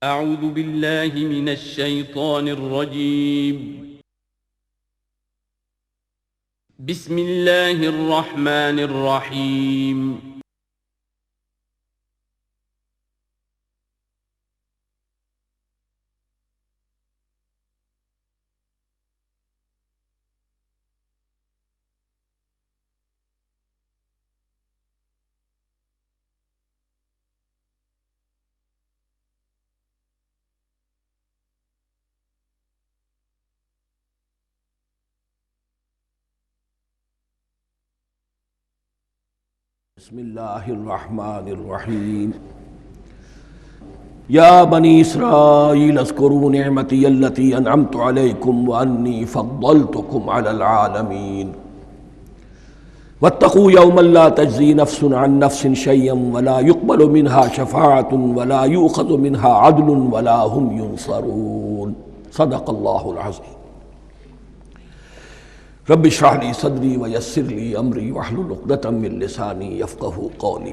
اعوذ باللہ من الشیطان الرجیم بسم اللہ الرحمن الرحیم بسم اللہ الرحمن الرحیم یا بنی اسرائیل اذکروا نعمتی التی انعمت علیکم وانی فضلتکم علی العالمین واتقوا یوما لا تجزی نفس عن نفس شیئا ولا يقبل منها شفاعة ولا یؤخذ منها عدل ولا هم ینصرون صدق اللہ العظیم رب اشرح لی صدری ویسر لی امری واحلل عقدۃ من لسانی یفقہوا قولی۔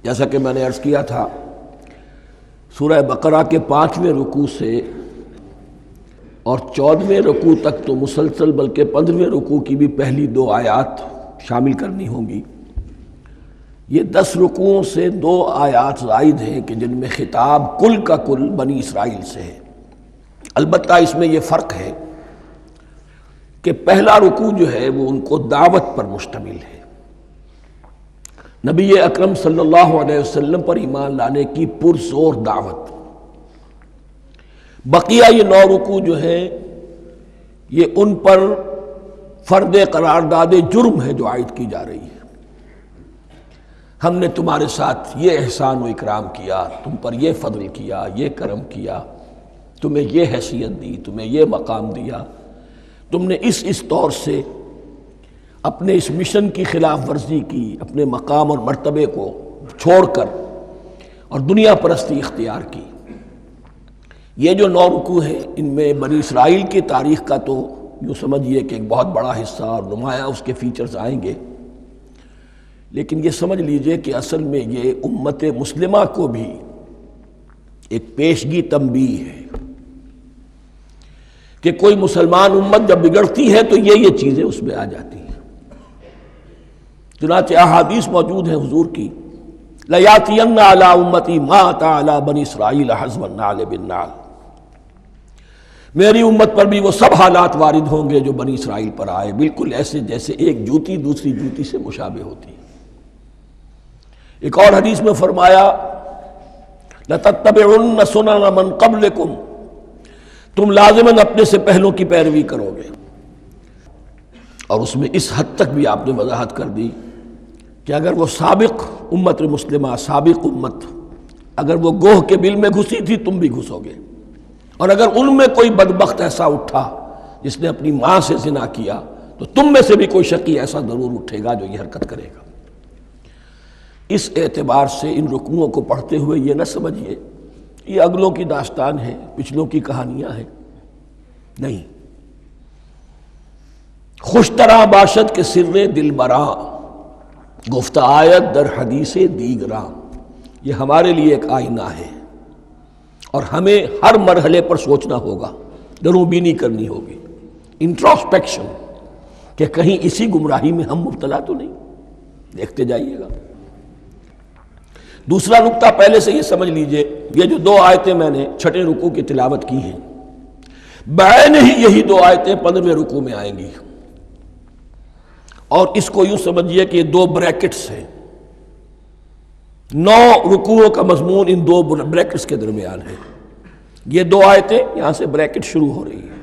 جیسا کہ میں نے عرض کیا تھا، سورہ بقرہ کے 5ویں رکوع سے اور 14ویں رکوع تک تو مسلسل، بلکہ 15ویں رکوع کی بھی پہلی 2 آیات شامل کرنی ہوں گی۔ یہ 10 رکوعوں سے 2 آیات زائد ہیں کہ جن میں خطاب کل کا کل بنی اسرائیل سے ہے۔ البتہ اس میں یہ فرق ہے کہ پہلا رکوع جو ہے وہ ان کو دعوت پر مشتمل ہے، نبی اکرم صلی اللہ علیہ وسلم پر ایمان لانے کی پرزور دعوت۔ بقیہ یہ 9 رکوع جو ہیں یہ ان پر فرد قرارداد جرم ہے جو عائد کی جا رہی ہے۔ ہم نے تمہارے ساتھ یہ احسان و اکرام کیا، تم پر یہ فضل کیا، یہ کرم کیا، تمہیں یہ حیثیت دی، تمہیں یہ مقام دیا، تم نے اس طور سے اپنے اس مشن کی خلاف ورزی کی، اپنے مقام اور مرتبے کو چھوڑ کر اور دنیا پرستی اختیار کی۔ یہ جو 9 رکوع ہیں ان میں بنی اسرائیل کی تاریخ کا تو یوں سمجھیے کہ ایک بہت بڑا حصہ اور نمایاں اس کے فیچرز آئیں گے، لیکن یہ سمجھ لیجئے کہ اصل میں یہ امت مسلمہ کو بھی ایک پیشگی تنبیہ ہے کہ کوئی مسلمان امت جب بگڑتی ہے تو یہ چیزیں اس میں آ جاتی ہیں۔ چنانچہ احادیث موجود ہیں حضور کی، لَيَأْتِيَنَّ عَلَىٰ أُمَّتِي مَا أَتَىٰ عَلَىٰ بَنِي إِسْرَائِيلَ حَزْوَ النَّعْلِ بِالنَّعْلِ، میری امت پر بھی وہ سب حالات وارد ہوں گے جو بنی اسرائیل پر آئے، بالکل ایسے جیسے ایک جوتی دوسری جوتی سے مشابہ ہوتی ہے۔ ایک اور حدیث میں فرمایا لَتَتَّبِعُنَّ سُنَنَ مَنْ قَبْلِكُمْ، تم لازماً اپنے سے پہلوں کی پیروی کرو گے۔ اور اس میں اس حد تک بھی آپ نے وضاحت کر دی کہ اگر وہ سابق امت مسلمہ، سابق امت، اگر وہ گوہ کے بل میں گھسی تھی تم بھی گھسو گے، اور اگر ان میں کوئی بدبخت ایسا اٹھا جس نے اپنی ماں سے زنا کیا تو تم میں سے بھی کوئی شقی ایسا ضرور اٹھے گا جو یہ حرکت کرے گا۔ اس اعتبار سے ان رکوعوں کو پڑھتے ہوئے یہ نہ سمجھیے یہ اگلوں کی داستان ہے، پچھلوں کی کہانیاں ہیں، نہیں۔ خوش طرح باشد کے سر دل براں، گفت آیت در حدیث دیگراں، یہ ہمارے لیے ایک آئینہ ہے اور ہمیں ہر مرحلے پر سوچنا ہوگا، دروں بینی کرنی ہوگی، انٹروسپیکشن، کہ کہیں اسی گمراہی میں ہم مبتلا تو نہیں۔ دیکھتے جائیے گا۔ دوسرا نقطہ پہلے سے یہ سمجھ لیجئے، یہ جو 2 آیتیں میں نے 6 رکوع کی تلاوت کی ہیں، بعین ہی یہی 2 آیتیں 15ویں رکوع میں آئیں گی، اور اس کو یوں سمجھیے کہ یہ 2 بریکٹس ہیں۔ 9 رکوعوں کا مضمون ان 2 بریکٹس کے درمیان ہے۔ یہ 2 آیتیں یہاں سے بریکٹ شروع ہو رہی ہیں،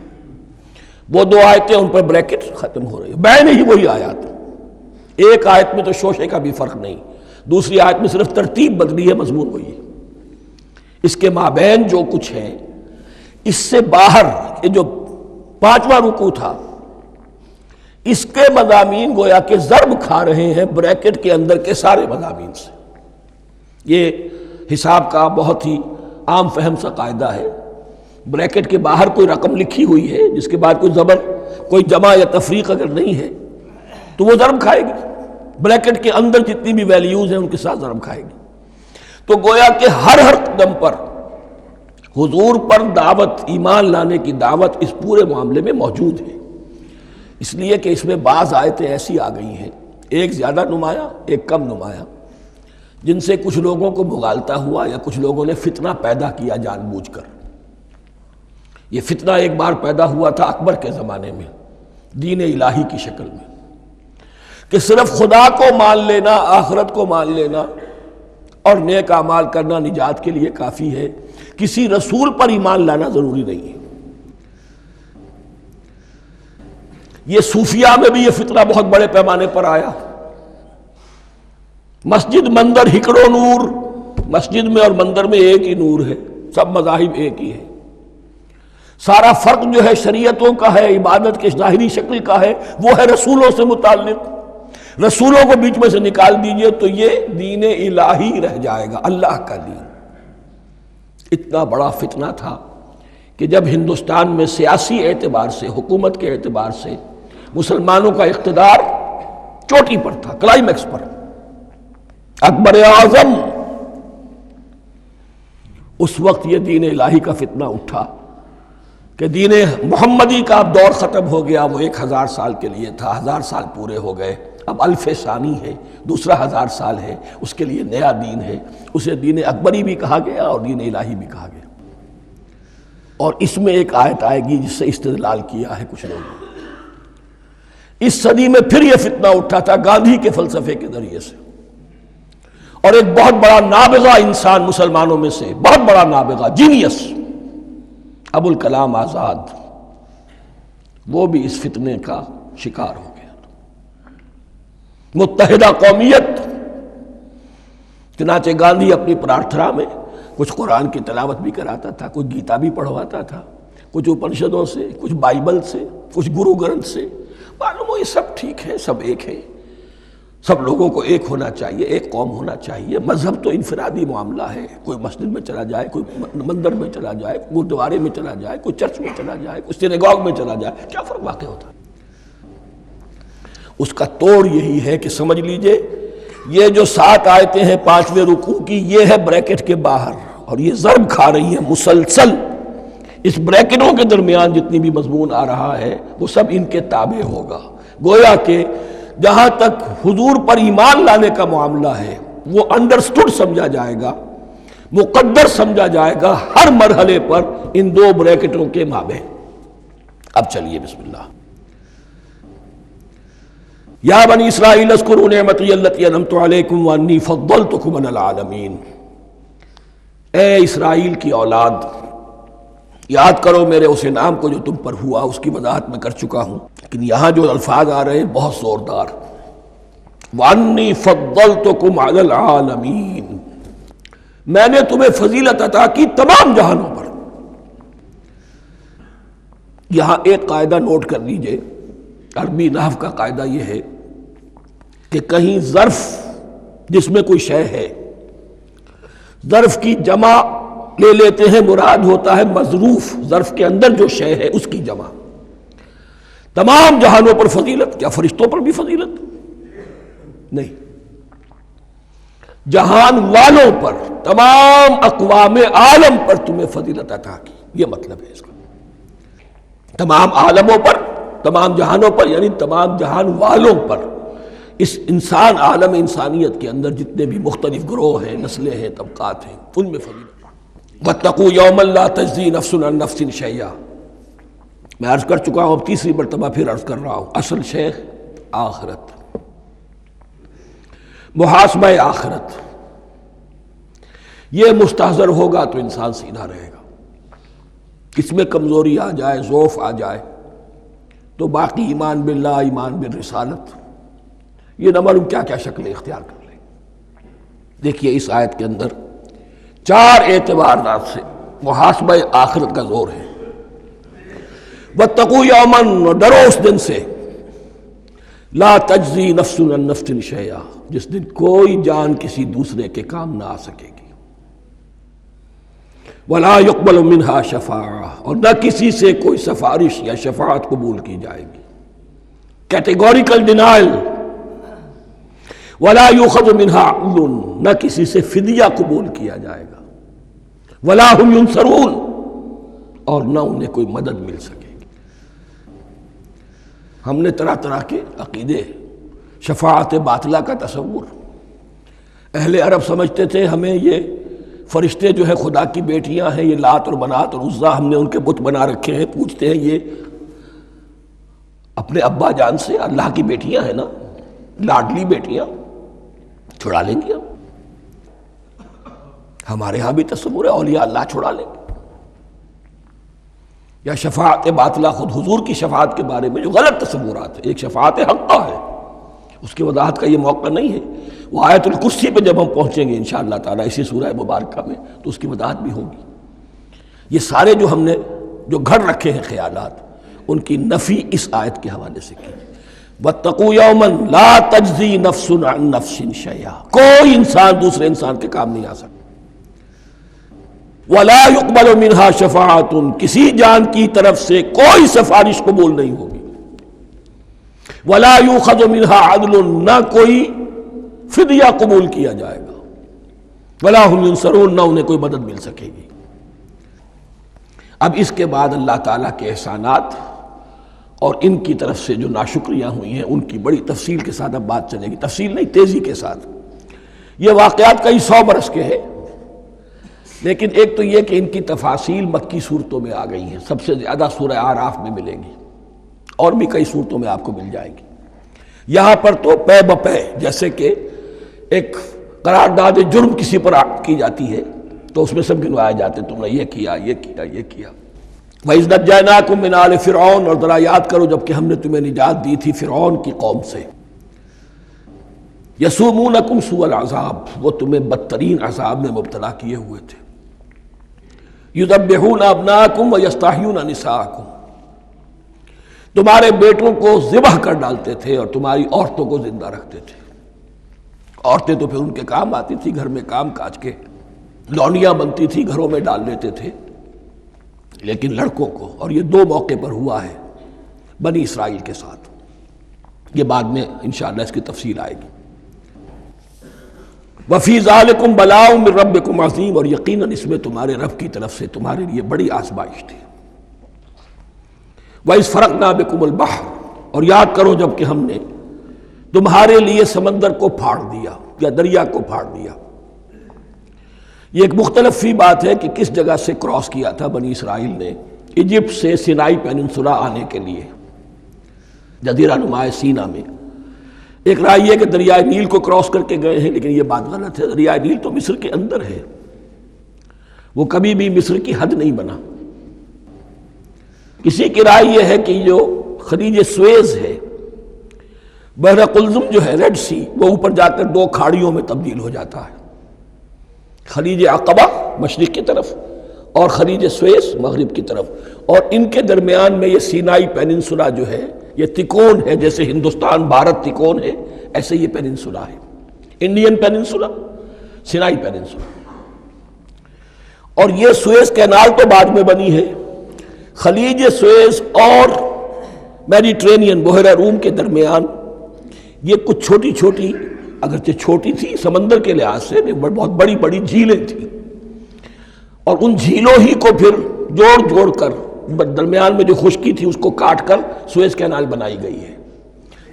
وہ 2 آیتیں ان پر بریکٹ ختم ہو رہی ہیں، بعین ہی وہی آیات۔ ایک آیت میں تو شوشے کا بھی فرق نہیں، دوسری آیت میں صرف ترتیب بدلی ہے، مضمون وہی ہے۔ اس کے مابین جو کچھ ہے، اس سے باہر یہ جو 5واں رکوع تھا، اس کے مضامین گویا کہ ضرب کھا رہے ہیں بریکٹ کے اندر کے سارے مضامین سے۔ یہ حساب کا بہت ہی عام فہم سا قاعدہ ہے، بریکٹ کے باہر کوئی رقم لکھی ہوئی ہے جس کے بعد کوئی زبر، کوئی جمع یا تفریق اگر نہیں ہے تو وہ ضرب کھائے گی، بریکٹ کے اندر جتنی بھی ویلیوز ہیں ان کے ساتھ ضرب کھائے گی۔ تو گویا کہ ہر قدم پر حضور پر دعوت، ایمان لانے کی دعوت اس پورے معاملے میں موجود ہے، اس لیے کہ اس میں بعض آیتیں ایسی آ گئی ہیں، ایک زیادہ نمایاں ایک کم نمایاں، جن سے کچھ لوگوں کو مغالطہ ہوا یا کچھ لوگوں نے فتنہ پیدا کیا جان بوجھ کر۔ یہ فتنہ ایک بار پیدا ہوا تھا اکبر کے زمانے میں دین الہی کی شکل میں، کہ صرف خدا کو مان لینا، آخرت کو مان لینا اور نیک اعمال کرنا نجات کے لیے کافی ہے، کسی رسول پر ایمان لانا ضروری نہیں ہے۔ یہ صوفیاء میں بھی یہ فتنہ بہت بڑے پیمانے پر آیا۔ مسجد مندر ہکڑو نور، مسجد میں اور مندر میں ایک ہی نور ہے، سب مذاہب ایک ہی ہے، سارا فرق جو ہے شریعتوں کا ہے، عبادت کے ظاہری شکل کا ہے، وہ ہے رسولوں سے متعلق۔ رسولوں کو بیچ میں سے نکال دیجئے تو یہ دین الہی رہ جائے گا، اللہ کا دین۔ اتنا بڑا فتنہ تھا کہ جب ہندوستان میں سیاسی اعتبار سے، حکومت کے اعتبار سے مسلمانوں کا اقتدار چوٹی پر تھا، کلائمیکس پر، اکبر اعظم، اس وقت یہ دین الہی کا فتنہ اٹھا کہ دین محمدی کا اب دور ختم ہو گیا، وہ 1000 سال کے لیے تھا، 1000 سال پورے ہو گئے، اب الف ثانی ہے، دوسرا 1000 سال ہے، اس کے لیے نیا دین ہے، اسے دین اکبری بھی کہا گیا اور دین الہی بھی کہا گیا۔ اور اس میں ایک آیت آئے گی جس سے استدلال کیا ہے کچھ لوگوں نے۔ اس صدی میں پھر یہ فتنہ اٹھا تھا گاندھی کے فلسفے کے ذریعے سے، اور ایک بہت بڑا نابغہ انسان مسلمانوں میں سے، بہت بڑا نابغہ، جینیس، ابوالکلام آزاد، وہ بھی اس فتنے کا شکار ہو گیا۔ متحدہ قومیت، چنانچہ گاندھی اپنی پرارتھنا میں کچھ قرآن کی تلاوت بھی کراتا تھا، کچھ گیتا بھی پڑھواتا تھا، کچھ اپنشدوں سے، کچھ بائبل سے، کچھ گرو گرنتھ سے، معلوم ہو یہ سب ٹھیک ہے، سب ایک ہے، سب لوگوں کو ایک ہونا چاہیے، ایک قوم ہونا چاہیے، مذہب تو انفرادی معاملہ ہے، کوئی مسجد میں چلا جائے، کوئی مندر میں چلا جائے، گردوارے میں چلا جائے، کوئی چرچ میں چلا جائے، کوئی سینیگاگ میں چلا جائے، کیا فرق واقع ہوتا ہے؟ اس کا توڑ یہی ہے کہ سمجھ لیجئے یہ جو 7 آیتیں ہیں 5ویں رکوع کی، یہ ہے بریکٹ کے باہر، اور یہ ضرب کھا رہی ہے مسلسل، اس بریکٹوں کے درمیان جتنی بھی مضمون آ رہا ہے وہ سب ان کے تابع ہوگا۔ گویا کہ جہاں تک حضور پر ایمان لانے کا معاملہ ہے وہ انڈرسٹوڈ سمجھا جائے گا، مقدر سمجھا جائے گا ہر مرحلے پر ان 2 بریکٹوں کے مابین۔ اب چلیے بسم اللہ۔ یا بنی اسرائیل اذکروا نعمتی التی انعمت علیکم وانی فضلتکم علی العالمین، اے اسرائیل کی اولاد، یاد کرو میرے اس انعام کو جو تم پر ہوا، اس کی وضاحت میں کر چکا ہوں، لیکن یہاں جو الفاظ آ رہے ہیں بہت زوردار، وانی فضلتکم علی العالمین، میں نے تمہیں فضیلت عطا کی تمام جہانوں پر۔ یہاں ایک قاعدہ نوٹ کر لیجئے، عربی نحو کا قاعدہ یہ ہے کہ کہیں ظرف جس میں کوئی شے ہے، ظرف کی جمع لے لیتے ہیں، مراد ہوتا ہے مظروف، ظرف کے اندر جو شے ہے اس کی جمع۔ تمام جہانوں پر فضیلت، کیا فرشتوں پر بھی فضیلت؟ نہیں، جہان والوں پر، تمام اقوام عالم پر تمہیں فضیلت عطا کی، یہ مطلب ہے اس کا۔ تمام عالموں پر، تمام جہانوں پر، یعنی تمام جہان والوں پر، اس انسان عالم انسانیت کے اندر جتنے بھی مختلف گروہ ہیں، نسلیں ہیں، طبقات ہیں، ان میں فضیلت۔ وَاتَّقُوا يَوْمًا لَا تَجْزِي نَفْسٌ عَن نَفْسٍ شَيْئًا، میں عرض کر چکا ہوں، اب تیسری مرتبہ پھر عرض کر رہا ہوں، اصل شیخ آخرت، محاسبہ آخرت، یہ مستحضر ہوگا تو انسان سیدھا رہے گا۔ اس میں کمزوری آ جائے، ضعف آ جائے تو باقی ایمان باللہ، ایمان بالرسالت، یہ نہ معلوم کیا کیا شکلیں اختیار کر لیں۔ دیکھیے اس آیت کے اندر 4 اعتبارات سے محاسبہ آخرت کا زور ہے۔ وَاتَّقُوا يَوْمًا، ڈرو اس دن سے، لا تجزی نفس عن نفس شیئا، جس دن کوئی جان کسی دوسرے کے کام نہ آ سکے گی، ولا يقبل منها شفاعہ، اور نہ کسی سے کوئی سفارش یا شفاعت قبول کی جائے گی، کیٹیگوریکل ڈینائل، ولا يؤخذ منها عدل، نہ کسی سے فدیہ قبول کیا جائے گا، ولا هم ينصرون، اور نہ انہیں کوئی مدد مل سکے گی۔ ہم نے طرح طرح کے عقیدے، شفاعت باطلہ کا تصور، اہل عرب سمجھتے تھے ہمیں یہ فرشتے جو ہے خدا کی بیٹیاں ہیں، یہ لات اور منات اور عزا ہم نے ان کے بت بنا رکھے ہیں، پوچھتے ہیں یہ اپنے ابا جان سے اللہ کی بیٹیاں ہیں نا، لاڈلی بیٹیاں، چھڑا لیں گے ہم۔ ہمارے ہاں بھی تصور ہے اولیاء اللہ چھڑا لیں گے۔ یا شفاعت باطلہ، خود حضور کی شفاعت کے بارے میں جو غلط تصورات ہیں، ایک شفاعت حقہ ہے، اس کی وضاحت کا یہ موقع نہیں ہے، وہ آیت الکرسی پہ جب ہم پہنچیں گے انشاءاللہ تعالیٰ اسی سورہ مبارکہ میں تو اس کی وضاحت بھی ہوگی۔ یہ سارے جو ہم نے جو گھڑ رکھے ہیں خیالات، ان کی نفی اس آیت کے حوالے سے کی۔ وَاتَّقُوا يَوْمًا لَا تَجْزِي نَفْسٌ عَن نَفْسٍ شَيْئًا، کوئی انسان دوسرے انسان کے کام نہیں آ سکتا۔ وَلَا يُقْبَلُ مِنْهَا شَفَاعَةٌ، کسی جان کی طرف سے کوئی سفارش قبول نہیں ہوگی۔ وَلَا يُؤْخَذُ مِنْهَا عَدْلٌ، نہ کوئی فدیہ قبول کیا جائے گا۔ وَلَا هُمْ يُنصَرُونَ، نہ انہیں کوئی مدد مل سکے گی۔ اب اس کے بعد اللہ تعالیٰ کے احسانات اور ان کی طرف سے جو ناشکریاں ہوئی ہیں ان کی بڑی تفصیل کے ساتھ اب بات چلے گی، تفصیل نہیں، تیزی کے ساتھ۔ یہ واقعات کئی 100 برس کے ہیں، لیکن ایک تو یہ کہ ان کی تفاصیل مکی صورتوں میں آ گئی ہیں، سب سے زیادہ سورہ اعراف میں ملے گی، اور بھی کئی صورتوں میں آپ کو مل جائے گی۔ یہاں پر تو پے بپے، جیسے کہ ایک قرارداد جرم کسی پر کی جاتی ہے تو اس میں سب گنوائے جاتے، تم نے یہ کیا، یہ کیا، یہ کیا۔ وَإِذْ نَجَّيْنَاكُم مِّنْ آلِ فِرْعَوْنَ، اور ذرا یاد کرو جب کہ ہم نے تمہیں نجات دی تھی فرعون کی قوم سے۔ يَسُومُونَكُمْ سُوءَ الْعَذَابِ، وہ تمہیں بدترین عذاب میں مبتلا کیے ہوئے تھے۔ يُذَبِّحُونَ أَبْنَاءَكُمْ وَيَسْتَحْيُونَ نِسَاءَكُمْ، تمہارے بیٹوں کو ذبح کر ڈالتے تھے اور تمہاری عورتوں کو زندہ رکھتے تھے۔ عورتیں تو پھر ان کے کام آتی تھی، گھر میں کام کاج کے لونیاں بنتی تھی، گھروں میں ڈال لیتے تھے، لیکن لڑکوں کو، اور یہ 2 موقع پر ہوا ہے بنی اسرائیل کے ساتھ، یہ بعد میں انشاءاللہ اس کی تفصیل آئے گی۔ وَفِي ذَلِكُمْ بَلَاءٌ مِّن رَبِّكُمْ عَظِيمٌ، اور یقیناً اس میں تمہارے رب کی طرف سے تمہارے لیے بڑی آزمائش تھی۔ وَإِذْ فَرَقْنَا بِكُمُ الْبَحْرَ، اور یاد کرو جب کہ ہم نے تمہارے لیے سمندر کو پھاڑ دیا یا دریا کو پھاڑ دیا۔ یہ ایک مختلف فی بات ہے کہ کس جگہ سے کراس کیا تھا بنی اسرائیل نے ایجپٹ سے سینائی پیننسولا آنے کے لیے، جزیرہ نما سینا میں۔ ایک رائے یہ کہ دریائے نیل کو کراس کر کے گئے ہیں، لیکن یہ بات غلط ہے، دریائے نیل تو مصر کے اندر ہے، وہ کبھی بھی مصر کی حد نہیں بنا۔ کسی کی رائے یہ ہے کہ جو خلیج سویز ہے، بحر قلزم جو ہے، ریڈ سی، وہ اوپر جا کر 2 کھاڑیوں میں تبدیل ہو جاتا ہے، خلیج عقبہ مشرق کی طرف اور خلیج سویس مغرب کی طرف، اور ان کے درمیان میں یہ سینائی پیننسولا جو ہے یہ تکون ہے، جیسے ہندوستان بھارت تکون ہے، ایسے یہ پیننسولا ہے، انڈین پیننسولا، سینائی پیننسولا۔ اور یہ سویس کینال تو بعد میں بنی ہے، خلیج سویس اور میڈیٹرینین بحیرہ روم کے درمیان یہ کچھ چھوٹی چھوٹی، اگرچہ چھوٹی تھی سمندر کے لحاظ سے، بہت بڑی بڑی جھیلیں تھیں، اور ان جھیلوں ہی کو پھر جوڑ جوڑ کر درمیان میں جو خشکی تھی اس کو کاٹ کر سویس کینال بنائی گئی ہے۔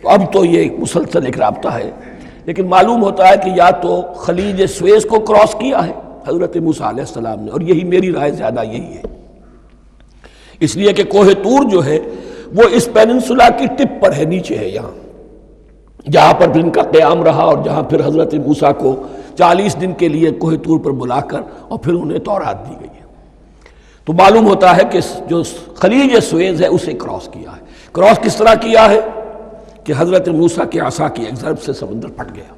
تو اب تو یہ مسلسل ایک رابطہ ہے، لیکن معلوم ہوتا ہے کہ یا تو خلیج سویس کو کراس کیا ہے حضرت موسیٰ علیہ السلام نے، اور یہی میری رائے زیادہ یہی ہے، اس لیے کہ کوہ طور جو ہے وہ اس پیننسولا کی ٹپ پر ہے، نیچے ہے یہاں، جہاں پر پھر ان کا قیام رہا اور جہاں پھر حضرت موسیٰ کو 40 دن کے لیے کوہ طور پر بلا کر اور پھر انہیں تورات دی گئی ہے۔ تو معلوم ہوتا ہے کہ جو خلیج سویز ہے اسے کراس کیا ہے۔ کراس کس طرح کیا ہے کہ حضرت موسیٰ کے عصا کی ایک ضرب سے سمندر پھٹ گیا۔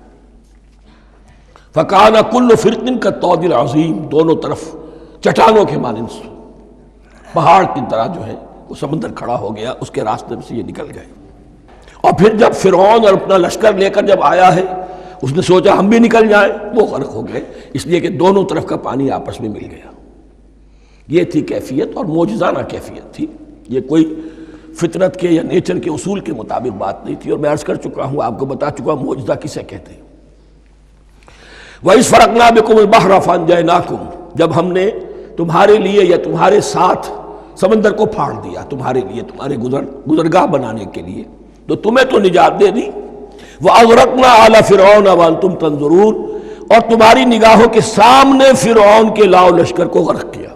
فَكَانَ كُلُّ فِرْقٍ كَالطَّوْدِ الْعَظِيمِ، دونوں طرف چٹانوں کے مانند پہاڑ کی طرح جو ہے وہ سمندر کھڑا ہو گیا، اس کے راستے میں سے یہ نکل گئے۔ اور پھر جب فرعون اور اپنا لشکر لے کر جب آیا ہے، اس نے سوچا ہم بھی نکل جائیں، وہ غرق ہو گئے، اس لیے کہ دونوں طرف کا پانی آپس میں مل گیا۔ یہ تھی کیفیت، اور معجزانہ کیفیت تھی، یہ کوئی فطرت کے یا نیچر کے اصول کے مطابق بات نہیں تھی، اور میں عرض کر چکا ہوں، آپ کو بتا چکا ہوں معجزہ کسے کہتے ہیں۔ وَإِذْ فَرَقْنَا بِكُمُ الْبَحْرَ فَأَنْجَيْنَاكُمْ، جب ہم نے تمہارے لیے یا تمہارے ساتھ سمندر کو پھاڑ دیا تمہارے لیے، تمہارے گزرگاہ بنانے کے لیے، تو تمہیں تو نجات دے دی۔ وَأَغْرَقْنَا آلَ فِرْعَوْنَ وَأَنْتُمْ تَنظُرُونَ، اور تمہاری نگاہوں کے سامنے فرعون کے لاؤ لشکر کو غرق کیا،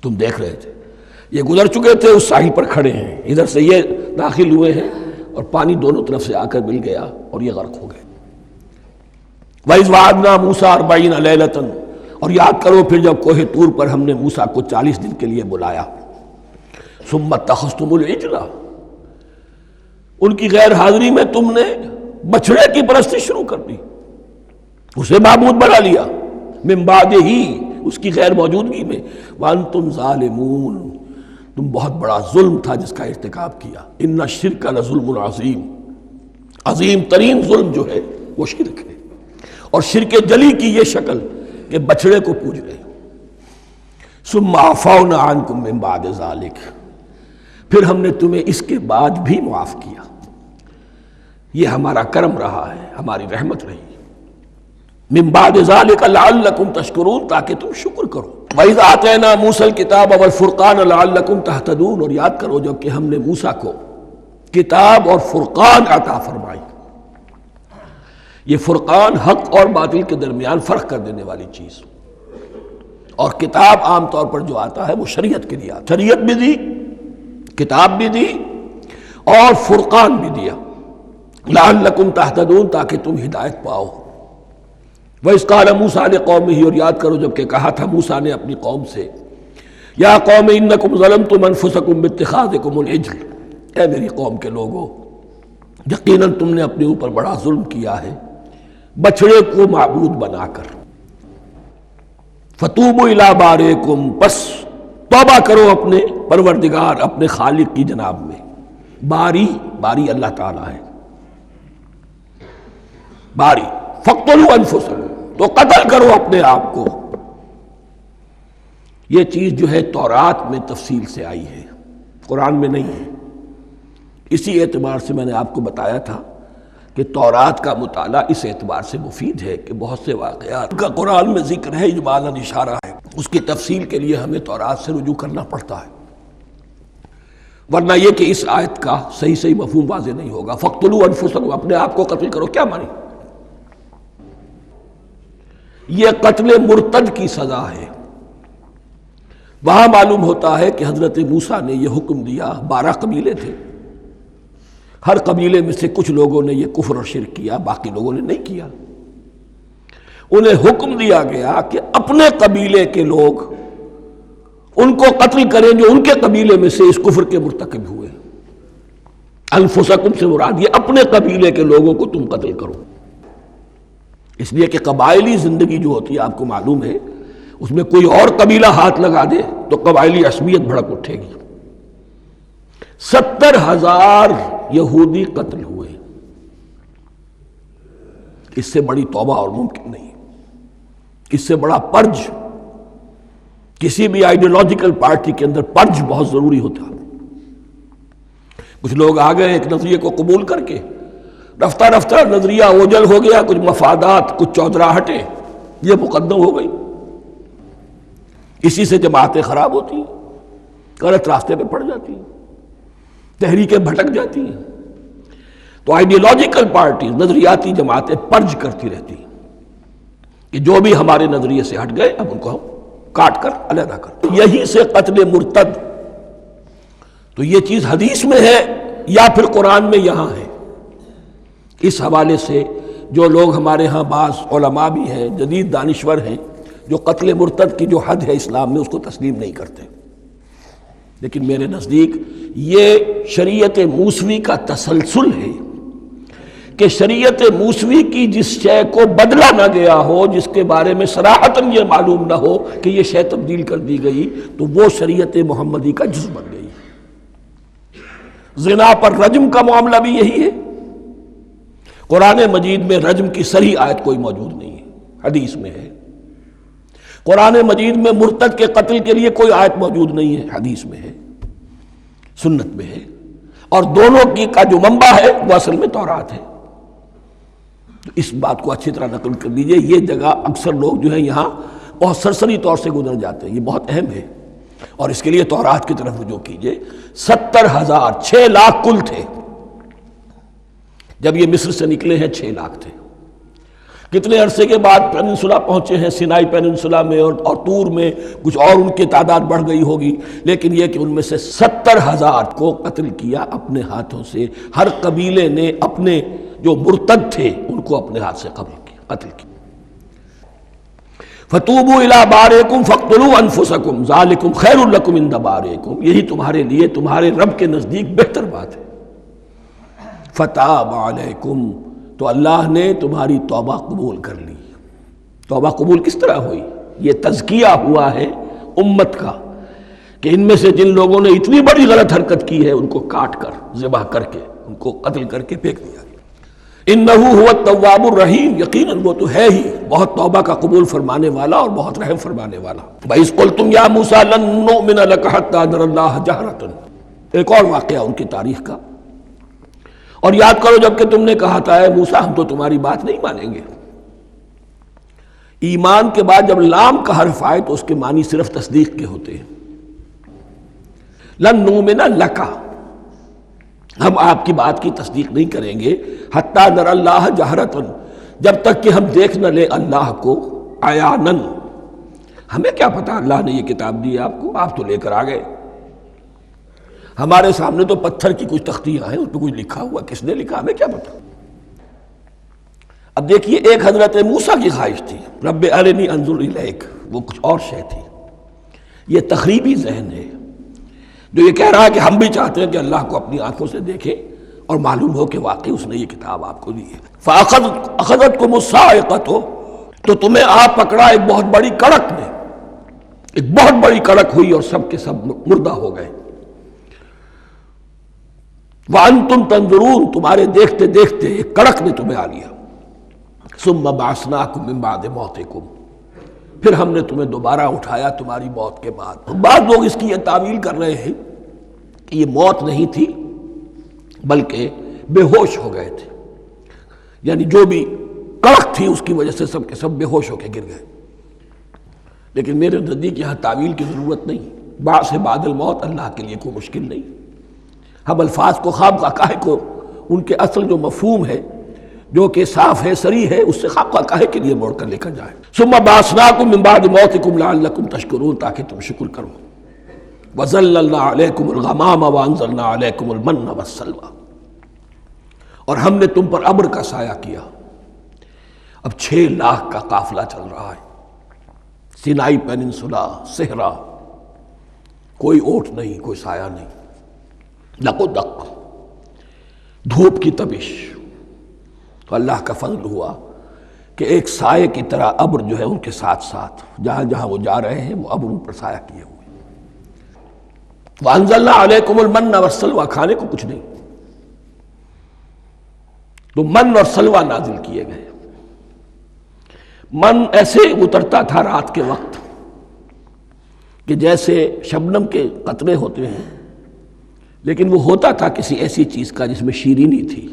تم دیکھ رہے تھے، یہ گزر چکے تھے، اس ساحل پر کھڑے ہیں، ادھر سے یہ داخل ہوئے ہیں اور پانی دونوں طرف سے آ کر مل گیا اور یہ غرق ہو گئے۔ وَإِذْ وَعَدْنَا مُوسَىٰ 40 لَيْلَةً، اور یاد کرو پھر جب کوہ طور پر ہم نے موسیٰ کو 40 دن کے لیے بلایا۔ ثُمَّ اتَّخَذْتُمُ الْعِجْلَ، ان کی غیر حاضری میں تم نے بچھڑے کی پرستی شروع کر دی، اسے معبود بنا لیا، من بعدہ، اس کی غیر موجودگی میں، وَأَنْتُمْ ظَالِمُونَ، تم بہت بڑا ظلم تھا جس کا ارتکاب کیا۔ ان الشرک لظلم عظیم، عظیم ترین ظلم جو ہے وہ شرک ہے، اور شرک جلی کی یہ شکل کہ بچڑے کو پوج رہے۔ ثم عفونا عنکم من بعد ذلک، پھر ہم نے تمہیں اس کے بعد بھی معاف کیا، یہ ہمارا کرم رہا ہے، ہماری رحمت رہی۔ من بعد ذلک لعلکم تشکرون، تاکہ تم شکر کرو۔ وَإِذْ آتَيْنَا مُوسَى الْكِتَابَ وَالْفُرْقَانَ لَعَلَّكُمْ تَهْتَدُونَ، اور یاد کرو جب کہ ہم نے موسیٰ کو کتاب اور فرقان عطا فرمائی۔ یہ فرقان حق اور باطل کے درمیان فرق کر دینے والی چیز، اور کتاب عام طور پر جو آتا ہے وہ شریعت کے لیے آتا، شریعت بھی دی، کتاب بھی دی اور فرقان بھی دیا، لعلکم تہتدون، تاکہ تم ہدایت پاؤ۔ وَإِذْ قَالَ مُوسَىٰ لِقَوْمِهِ، اور یاد کرو جب کہ کہا تھا موسیٰ نے اپنی قوم سے، یا قوم انکم ظلمتم انفسکم باتخاذکم العجل، اے میری قوم کے لوگو، یقیناً تم نے اپنے اوپر بڑا ظلم کیا ہے بچڑے کو معبود بنا کر۔ فَتُوبُوا إِلَىٰ بَارِئِكُمْ، پس توبہ کرو اپنے پروردگار، اپنے خالق کی جناب میں۔ باری، باری اللہ تعالیٰ ہے، باری۔ فَاقْتُلُوا أَنفُسَكُمْ، تو قتل کرو اپنے آپ کو۔ یہ چیز جو ہے تورات میں تفصیل سے آئی ہے، قرآن میں نہیں ہے۔ اسی اعتبار سے میں نے آپ کو بتایا تھا کہ تورات کا مطالعہ اس اعتبار سے مفید ہے کہ بہت سے واقعات کا قرآن میں ذکر ہے، اجمالاً اشارہ ہے، اس کی تفصیل کے لیے ہمیں تورات سے رجوع کرنا پڑتا ہے، ورنہ یہ کہ اس آیت کا صحیح مفہوم واضح نہیں ہوگا۔ فَاقْتُلُوا أَنفُسَكُمْ، اپنے آپ کو قتل کرو، کیا مانی؟ یہ قتل مرتد کی سزا ہے۔ وہاں معلوم ہوتا ہے کہ حضرت موسیٰ نے یہ حکم دیا، 12 قبیلے تھے، ہر قبیلے میں سے کچھ لوگوں نے یہ کفر اور شرک کیا، باقی لوگوں نے نہیں کیا۔ انہیں حکم دیا گیا کہ اپنے قبیلے کے لوگ ان کو قتل کریں جو ان کے قبیلے میں سے اس کفر کے مرتکب ہوئے۔ انفسکم سے مراد یہ اپنے قبیلے کے لوگوں کو تم قتل کرو، اس لیے کہ قبائلی زندگی جو ہوتی ہے آپ کو معلوم ہے، اس میں کوئی اور قبیلہ ہاتھ لگا دے تو قبائلی عصبیت بھڑک اٹھے گی۔ 70,000 یہودی قتل ہوئے، اس سے بڑی توبہ اور ممکن نہیں، اس سے بڑا پرج، کسی بھی آئیڈیولوجیکل پارٹی کے اندر پرج بہت ضروری ہوتا۔ کچھ لوگ آ گئے ایک نظریے کو قبول کر کے، رفتہ رفتہ نظریہ اوجل ہو گیا، کچھ مفادات، کچھ چودراہٹیں یہ مقدم ہو گئی، اسی سے جماعتیں خراب ہوتی ہیں، غلط راستے پہ پڑ جاتی ہیں، تحریکیں بھٹک جاتی ہیں۔ تو آئیڈیولوجیکل پارٹی، نظریاتی جماعتیں پرج کرتی رہتی ہیں کہ جو بھی ہمارے نظریے سے ہٹ گئے اب ان کو ہم کاٹ کر علیحدہ کر۔ یہی سے قتل مرتد، تو یہ چیز حدیث میں ہے یا پھر قرآن میں یہاں ہے۔ اس حوالے سے جو لوگ ہمارے ہاں بعض علماء بھی ہیں، جدید دانشور ہیں، جو قتل مرتد کی جو حد ہے اسلام میں اس کو تسلیم نہیں کرتے، لیکن میرے نزدیک یہ شریعت موسوی کا تسلسل ہے کہ شریعت موسوی کی جس شے کو بدلا نہ گیا ہو، جس کے بارے میں صراحتاً یہ معلوم نہ ہو کہ یہ شے تبدیل کر دی گئی، تو وہ شریعت محمدی کا جز بن گئی۔ زنا پر رجم کا معاملہ بھی یہی ہے۔ قرآن مجید میں رجم کی صریح آیت کوئی موجود نہیں ہے، حدیث میں ہے۔ قرآن مجید میں مرتد کے قتل کے لیے کوئی آیت موجود نہیں ہے، حدیث میں ہے، سنت میں ہے، اور دونوں کی کا جو منبع ہے وہ اصل میں تورات ہے۔ تو اس بات کو اچھی طرح نقل کر لیجئے۔ یہ جگہ اکثر لوگ جو ہیں یہاں بہت سرسری طور سے گزر جاتے ہیں، یہ بہت اہم ہے۔ اور اس کے لیے تورات کی طرف رجوع کیجئے۔ 70,000 6 لاکھ کل تھے جب یہ مصر سے نکلے ہیں، 6 لاکھ تھے۔ کتنے عرصے کے بعد پیننسولا پہنچے ہیں، سینائی پیننسولا میں اور طور میں، کچھ اور ان کی تعداد بڑھ گئی ہوگی، لیکن یہ کہ ان میں سے 70,000 کو قتل کیا اپنے ہاتھوں سے۔ ہر قبیلے نے اپنے جو مرتد تھے ان کو اپنے ہاتھ سے قتل کیا۔ فَتُوبُوا إِلَىٰ بَارِئِكُمْ فَاقْتُلُوا أَنفُسَكُمْ ذَلِكُمْ خَيْرٌ لَكُمْ عِندَ بَارِئِكُمْ، یہی تمہارے لیے تمہارے رب کے نزدیک بہتر بات ہے۔ فَتَابَ عَلَيْكُمْ، تو اللہ نے تمہاری توبہ قبول کر لی۔ توبہ قبول کس طرح ہوئی؟ یہ تزکیہ ہوا ہے امت کا کہ ان میں سے جن لوگوں نے اتنی بڑی غلط حرکت کی ہے ان کو کاٹ کر، ذبح کر کے، ان کو قتل کر کے پھینک دیا۔ انہ هو التواب الرحیم، یقیناً وہ تو ہے ہی بہت توبہ کا قبول فرمانے والا اور بہت رحم فرمانے والا۔ وَإِذْ قُلْتُمْ يَا مُوسَىٰ لَن نُّؤْمِنَ لَكَ حَتَّىٰ نَرَى اللَّهَ جَهْرَةً، ایک اور واقعہ ان کی تاریخ کا۔ اور یاد کرو جب کہ تم نے کہا تھا اے موسیٰ ہم تو تمہاری بات نہیں مانیں گے۔ ایمان کے بعد جب لام کا حرف آئے تو اس کے معنی صرف تصدیق کے ہوتے ہیں۔ لن نؤمن لک، ہم آپ کی بات کی تصدیق نہیں کریں گے، حتیٰ نر اللہ جہرتن، جب تک کہ ہم دیکھ نہ لیں اللہ کو عیانن۔ ہمیں کیا پتا اللہ نے یہ کتاب دی آپ کو، آپ تو لے کر آ گئے، ہمارے سامنے تو پتھر کی کچھ تختیاں ہیں، اس پہ کچھ لکھا ہوا، کس نے لکھا ہمیں کیا پتا۔ اب دیکھیے ایک حضرت موسیٰ کی خواہش تھی رب ارنی انظر الیک، وہ کچھ اور شے تھی۔ یہ تخریبی ذہن ہے جو یہ کہہ رہا ہے کہ ہم بھی چاہتے ہیں کہ اللہ کو اپنی آنکھوں سے دیکھیں اور معلوم ہو کہ واقعی اس نے یہ کتاب آپ کو دی ہے۔ فَأَخَذَتْكُمُ الصَّاعِقَةُ، تو تمہیں آ پکڑا ایک بہت بڑی کڑک نے، ایک بہت بڑی کڑک ہوئی اور سب کے سب مردہ ہو گئے۔ وَأَنْتُمْ تَنظُرُونَ، تمہارے دیکھتے دیکھتے ایک کڑک نے تمہیں آ لیا۔ ثُمَّ بَعَثْنَاكُم مِّن بَعْدِ مَوْتِكُمْ، پھر ہم نے تمہیں دوبارہ اٹھایا تمہاری موت کے بعد۔ بعض لوگ اس کی یہ تعویل کر رہے ہیں کہ یہ موت نہیں تھی بلکہ بے ہوش ہو گئے تھے، یعنی جو بھی کڑک تھی اس کی وجہ سے سب کے سب بے ہوش ہو کے گر گئے۔ لیکن میرے نزدیک یہاں تعویل کی ضرورت نہیں، بعث بعد الموت اللہ کے لیے کوئی مشکل نہیں۔ ہم الفاظ کو خواب کاہے کو ان کے اصل جو مفہوم ہے جو کہ صاف ہے، صریح ہے، اس سے خواب کاہے کے لیے موڑ کر لے کر جائیں۔ ثم بعثناکم من بعد موتکم لعلکم تشکرون، تاکہ تم شکر کرو۔ وظللنا علیکم الغمام وانزلنا علیکم المن والسلوى، اور ہم نے تم پر ابر کا سایہ کیا۔ اب 6 لاکھ کا قافلہ چل رہا ہے، سینائی پیننسولا، صحرا، کوئی اوٹ نہیں، کوئی سایہ نہیں، لق و دق، دھوپ کی تپش۔ تو اللہ کا فضل ہوا کہ ایک سائے کی طرح ابر جو ہے ان کے ساتھ ساتھ جہاں جہاں وہ جا رہے ہیں وہ ابر ان پر سایہ کیے ہوئے۔ وَأَنزَلْنَا عَلَيْكُمُ الْمَنَّ وَالسَّلْوَىٰ، کھانے کو کچھ نہیں، تو من اور سلوہ نازل کیے گئے۔ من ایسے اترتا تھا رات کے وقت کہ جیسے شبنم کے قطرے ہوتے ہیں، لیکن وہ ہوتا تھا کسی ایسی چیز کا جس میں شیرینی تھی،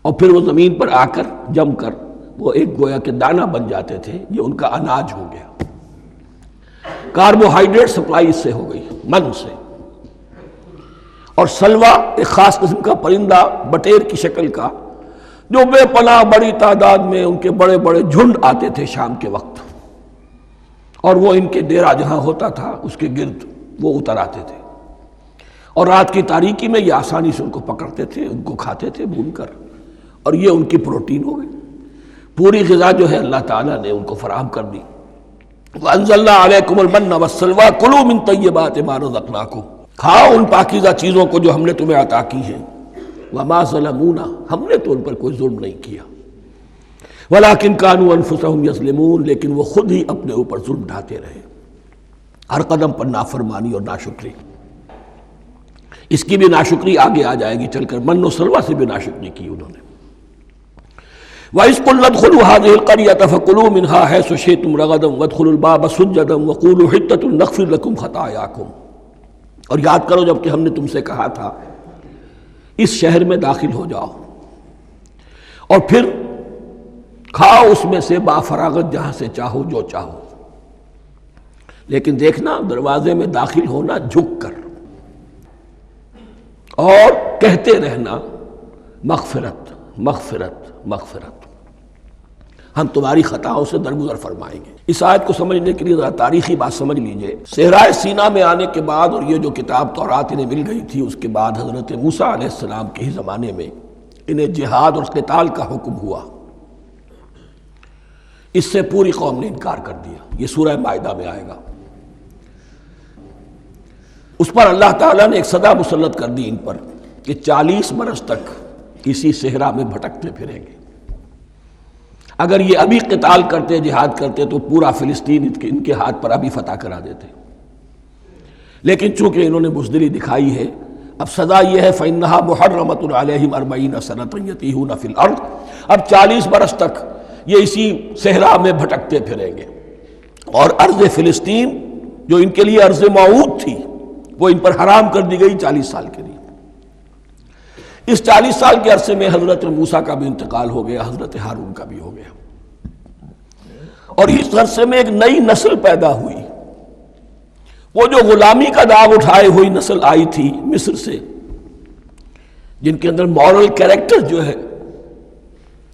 اور پھر وہ زمین پر آ کر جم کر وہ ایک گویا کے دانہ بن جاتے تھے، یہ ان کا اناج ہو گیا۔ کاربوہائیڈریٹ سپلائی اس سے ہو گئی، من سے۔ اور سلوہ ایک خاص قسم کا پرندہ بٹیر کی شکل کا جو بے پناہ بڑی تعداد میں ان کے بڑے بڑے جھنڈ آتے تھے شام کے وقت، اور وہ ان کے ڈیرا جہاں ہوتا تھا اس کے گرد وہ اتر آتے تھے، اور رات کی تاریکی میں یہ آسانی سے ان کو پکڑتے تھے، ان کو کھاتے تھے بھون کر، اور یہ ان کی پروٹین ہو گئی۔ پوری غذا جو ہے اللہ تعالیٰ نے ان کو فراہم کر دی۔ وَأَنزَلْنَا عَلَيْكُمُ الْمَنَّ وَالسَّلْوَىٰ كُلُوا مِن طَيِّبَاتِ مَا رَزَقْنَاكُمْ، کھاؤ ان پاکیزہ چیزوں کو جو ہم نے تمہیں عطا کی ہیں۔ وَمَا ظَلَمُونَا، ہم نے تو ان پر کوئی ظلم نہیں کیا، وَلَٰكِن كَانُوا أَنفُسَهُمْ يَظْلِمُونَ، لیکن وہ خود ہی اپنے اوپر ظلم ڈھاتے رہے، ہر قدم پر نافرمانی اور ناشکری۔ اس کی بھی ناشکری آگے آ جائے گی چل کر، من و سلوہ سے بھی ناشکری کی انہوں نے۔ وَإِذْ قُلْنَا ادْخُلُوا هَٰذِهِ الْقَرْيَةَ فَكُلُوا مِنْهَا حَيْثُ شِئْتُمْ رَغَدًا وَادْخُلُوا الْبَابَ سُجَّدًا وَقُولُوا حِطَّةٌ نَغْفِرْ لَكُمْ خَطَايَاكُمْ، اور یاد کرو جب کہ ہم نے تم سے کہا تھا اس شہر میں داخل ہو جاؤ، اور پھر کھاؤ اس میں سے بافراغت جہاں سے چاہو جو چاہو، لیکن دیکھنا دروازے میں داخل ہونا جھک کر، اور کہتے رہنا مغفرت مغفرت مغفرت، ہم تمہاری خطاؤں سے درگزر فرمائیں گے۔ اس آیت کو سمجھنے کے لیے ذرا تاریخی بات سمجھ لیجئے۔ صحرائے سینا میں آنے کے بعد، اور یہ جو کتاب تورات انہیں مل گئی تھی، اس کے بعد حضرت موسیٰ علیہ السلام کے ہی زمانے میں انہیں جہاد اور قتال کا حکم ہوا۔ اس سے پوری قوم نے انکار کر دیا، یہ سورہ مائدہ میں آئے گا۔ اس پر اللہ تعالیٰ نے ایک سزا مسلط کر دی ان پر کہ 40 برس تک اسی صحرا میں بھٹکتے پھریں گے۔ اگر یہ ابھی قتال کرتے، جہاد کرتے، تو پورا فلسطین ان کے ہاتھ پر ابھی فتح کرا دیتے، لیکن چونکہ انہوں نے بزدلی دکھائی ہے، اب سزا یہ ہے فَإِنَّهَا مُحَرَّمَةٌ عَلَيْهِمْ 40 سَنَةً يَتِيهُونَ فِي الْأَرْضِ، اب 40 برس تک یہ اسی صحرا میں بھٹکتے پھریں گے، اور ارض فلسطین جو ان کے لیے ارض موعود تھی وہ ان پر حرام کر دی گئی 40 سال کے لیے۔ اس 40 سال کے عرصے میں حضرت موسیٰ کا بھی انتقال ہو گیا، حضرت ہارون کا بھی ہو گیا، اور اس عرصے میں ایک نئی نسل پیدا ہوئی۔ وہ جو غلامی کا داغ اٹھائے ہوئی نسل آئی تھی مصر سے، جن کے اندر مورل کیریکٹر جو ہے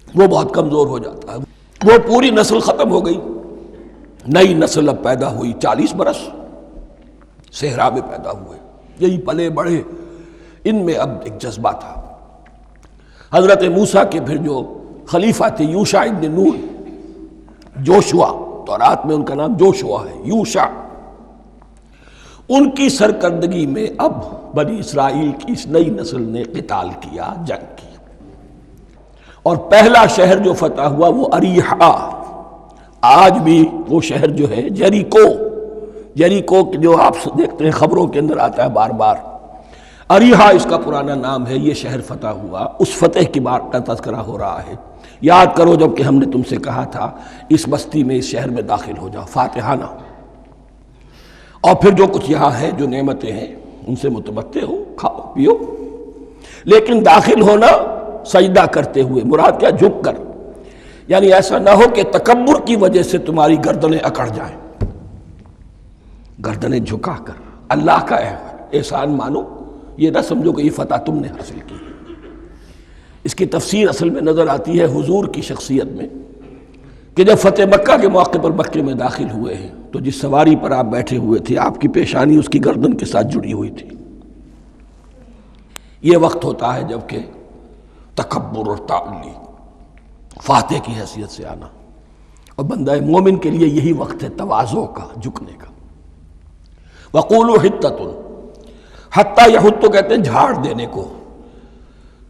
وہ بہت کمزور ہو جاتا ہے، وہ پوری نسل ختم ہو گئی، نئی نسل اب پیدا ہوئی۔ 40 برس صحرا میں پیدا ہوئے، یہی پلے بڑھے، ان میں اب ایک جذبہ تھا۔ حضرت موسیٰ کے پھر جو خلیفہ تھے یوشع ابن نون، جوشوا، تورات میں ان کا نام جوشوا ہے، یوشع، ان کی سرکردگی میں اب بنی اسرائیل کی اس نئی نسل نے قتال کیا، جنگ کی، اور پہلا شہر جو فتح ہوا وہ اریحا۔ آج بھی وہ شہر جو ہے جیریکو جو آپ دیکھتے ہیں خبروں کے اندر آتا ہے بار بار، اریحا اس کا پرانا نام ہے، یہ شہر فتح ہوا۔ اس فتح کی بات کا تذکرہ ہو رہا ہے۔ یاد کرو جب کہ ہم نے تم سے کہا تھا اس بستی میں، اس شہر میں داخل ہو جاؤ فاتحانہ، اور پھر جو کچھ یہاں ہے، جو نعمتیں ہیں، ان سے متمتع ہو، کھاؤ پیو، لیکن داخل ہونا سجدہ کرتے ہوئے، مراد کیا؟ جھک کر، یعنی ایسا نہ ہو کہ تکبر کی وجہ سے تمہاری گردنیں اکڑ جائیں، گردنیں جھکا کر اللہ کا احسان مانو، یہ نہ سمجھو کہ یہ فتح تم نے حاصل کی۔ اس کی تفسیر اصل میں نظر آتی ہے حضور کی شخصیت میں، کہ جب فتح مکہ کے موقع پر مکے میں داخل ہوئے ہیں تو جس سواری پر آپ بیٹھے ہوئے تھے، آپ کی پیشانی اس کی گردن کے ساتھ جڑی ہوئی تھی۔ یہ وقت ہوتا ہے جب کہ تکبر اور تعلی، فاتح کی حیثیت سے آنا، اور بندہ مومن کے لیے یہی وقت ہے تواضع کا، جھکنے کا۔ وَقُولُوا حِطَّةٌ، حتیٰ یحط کہتے ہیں جھاڑ دینے کو،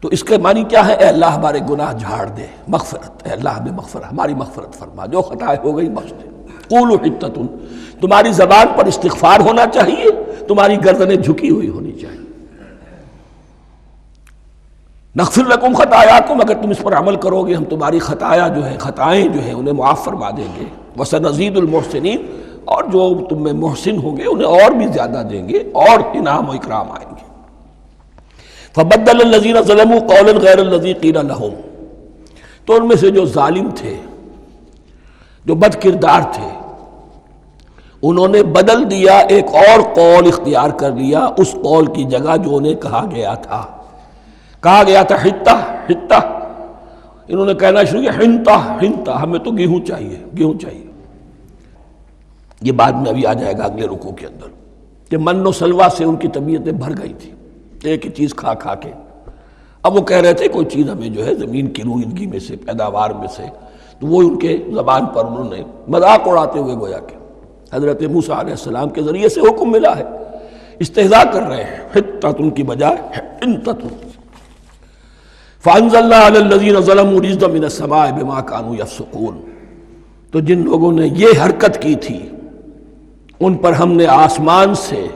تو اس کے معنی کیا ہے؟ اے اللہ ہمارے گناہ جھاڑ دے، مغفرت، اے اللہ ہمیں مغفرت، ہماری مغفرت فرما، جو خطائیں ہو گئی بخش دے۔ قولوا حطۃ، تمہاری زبان پر استغفار ہونا چاہیے، تمہاری گردنیں جھکی ہوئی ہونی چاہیے۔ نغفر لکم خطایاکم، اگر تم اس پر عمل کرو گے ہم تمہاری خطایا جو ہے، خطائیں جو ہیں انہیں معاف فرما دیں گے۔ وسنزید المحسنین، اور جو تم میں محسن ہوں گے انہیں اور بھی زیادہ دیں گے، اور انعام و اکرام آئیں گے۔ فبدل الذین ظلموا قولا غیر الذی قیل لہم، تو ان میں سے جو ظالم تھے، جو بد کردار تھے، انہوں نے بدل دیا، ایک اور قول اختیار کر لیا اس قول کی جگہ جو انہیں کہا گیا تھا۔ کہا گیا تھا حتہ حتہ، انہوں نے کہنا شروع کیا حنطہ حنطہ، ہمیں تو گیہوں چاہیے، گیہوں چاہیے۔ یہ بعد میں ابھی آ جائے گا اگلے رکوع کے اندر، کہ من و سلوہ سے ان کی طبیعتیں بھر گئی تھی ایک ہی چیز کھا کھا کے۔ اب وہ کہہ رہے تھے کوئی چیز ہمیں جو ہے زمین کی روئیدگی میں سے، پیداوار میں سے، تو وہ ان کے زبان پر انہوں نے مذاق اڑاتے ہوئے گویا کہ حضرت موسیٰ علیہ السلام کے ذریعے سے حکم ملا ہے، استہزاء کر رہے ہیں، حطۃ کی بجائے حنطۃ۔ فانزلنا علی الذین ظلموا رجزا من السماء بما كانوا یفسقون، تو جن لوگوں نے یہ حرکت کی تھی ان پر ہم نے آسمان سے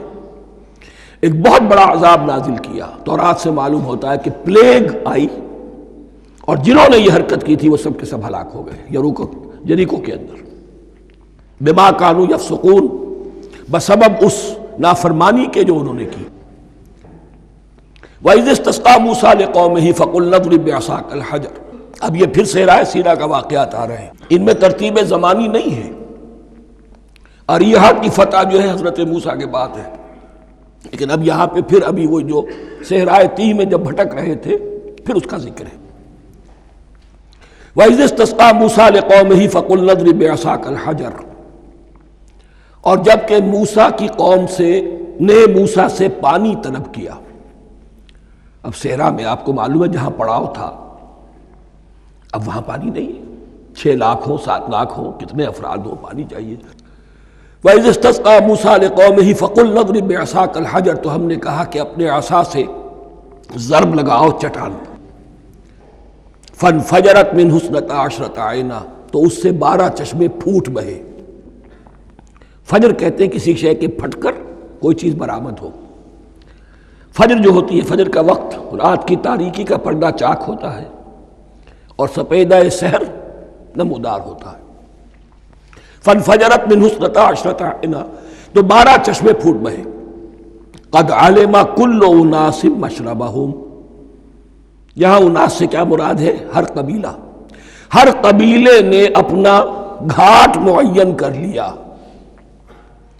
ایک بہت بڑا عذاب نازل کیا۔ تورات سے معلوم ہوتا ہے کہ پلیگ آئی، اور جنہوں نے یہ حرکت کی تھی وہ سب کے سب ہلاک ہو گئے یریکو کے اندر، بما كانوا یفسقون، بسبب اس نافرمانی کے جو انہوں نے کی۔ وَإِذِ اسْتَسْقَىٰ مُوسَىٰ لِقَوْمِهِ فَقُلْنَا اضْرِب بِّعَصَاكَ الْحَجَرَ، اب یہ پھر صحرائے سینا کا واقعات آ رہے ہیں، ان میں ترتیب زمانی نہیں ہے۔ اریحا کی فتح جو ہے حضرت موسیٰ کے بعد ہے، لیکن اب یہاں پہ پھر ابھی وہ جو صحرائے تیہ میں جب بھٹک رہے تھے پھر اس کا ذکر ہے۔ وَإِذِ اسْتَسْقَىٰ مُوسَىٰ لِقَوْمِهِ فَقُلْنَا اضْرِب بِّعَصَاكَ الْحَجَرَ، اور جب کہ موسیٰ کی قوم نے موسیٰ سے پانی طلب کیا۔ اب صحرا میں آپ کو معلوم ہے جہاں پڑاؤ تھا اب وہاں پانی نہیں ہے، 6 لاکھ ہو 7 لاکھ ہو کتنے افراد ہو پانی چاہیے۔ وَإِذِ اسْتَسْقَىٰ مُوسَىٰ لِقَوْمِهِ فَقُلْنَا اضْرِب بِّعَصَاكَ الْحَجَرَ، تو ہم نے کہا کہ اپنے عصا سے ضرب لگاؤ چٹان پر۔ فَانْفَجَرَتْ مِنْهُ اثْنَتَا عَشْرَةَ عَيْنًا، تو اس سے 12 چشمے پھوٹ بہے۔ فجر کہتے ہیں کسی شے کے پھٹ کر کوئی چیز برآمد ہو۔ فجر جو ہوتی ہے، فجر کا وقت رات کی تاریکی کا پردہ چاک ہوتا ہے اور سپیدہ سحر نمودار ہوتا ہے۔ فَانْفَجَرَتْ مِنْهُ اثْنَتَا عَشْرَةَ عَيْنًا، تو 12 چشمے پھوٹ بہے۔ قَدْ عَلِمَ كُلُّ أُنَاسٍ مَشْرَبَهُمْ، یہاں اناس سے کیا مراد ہے؟ ہر قبیلہ، ہر قبیلے نے اپنا گھاٹ معین کر لیا۔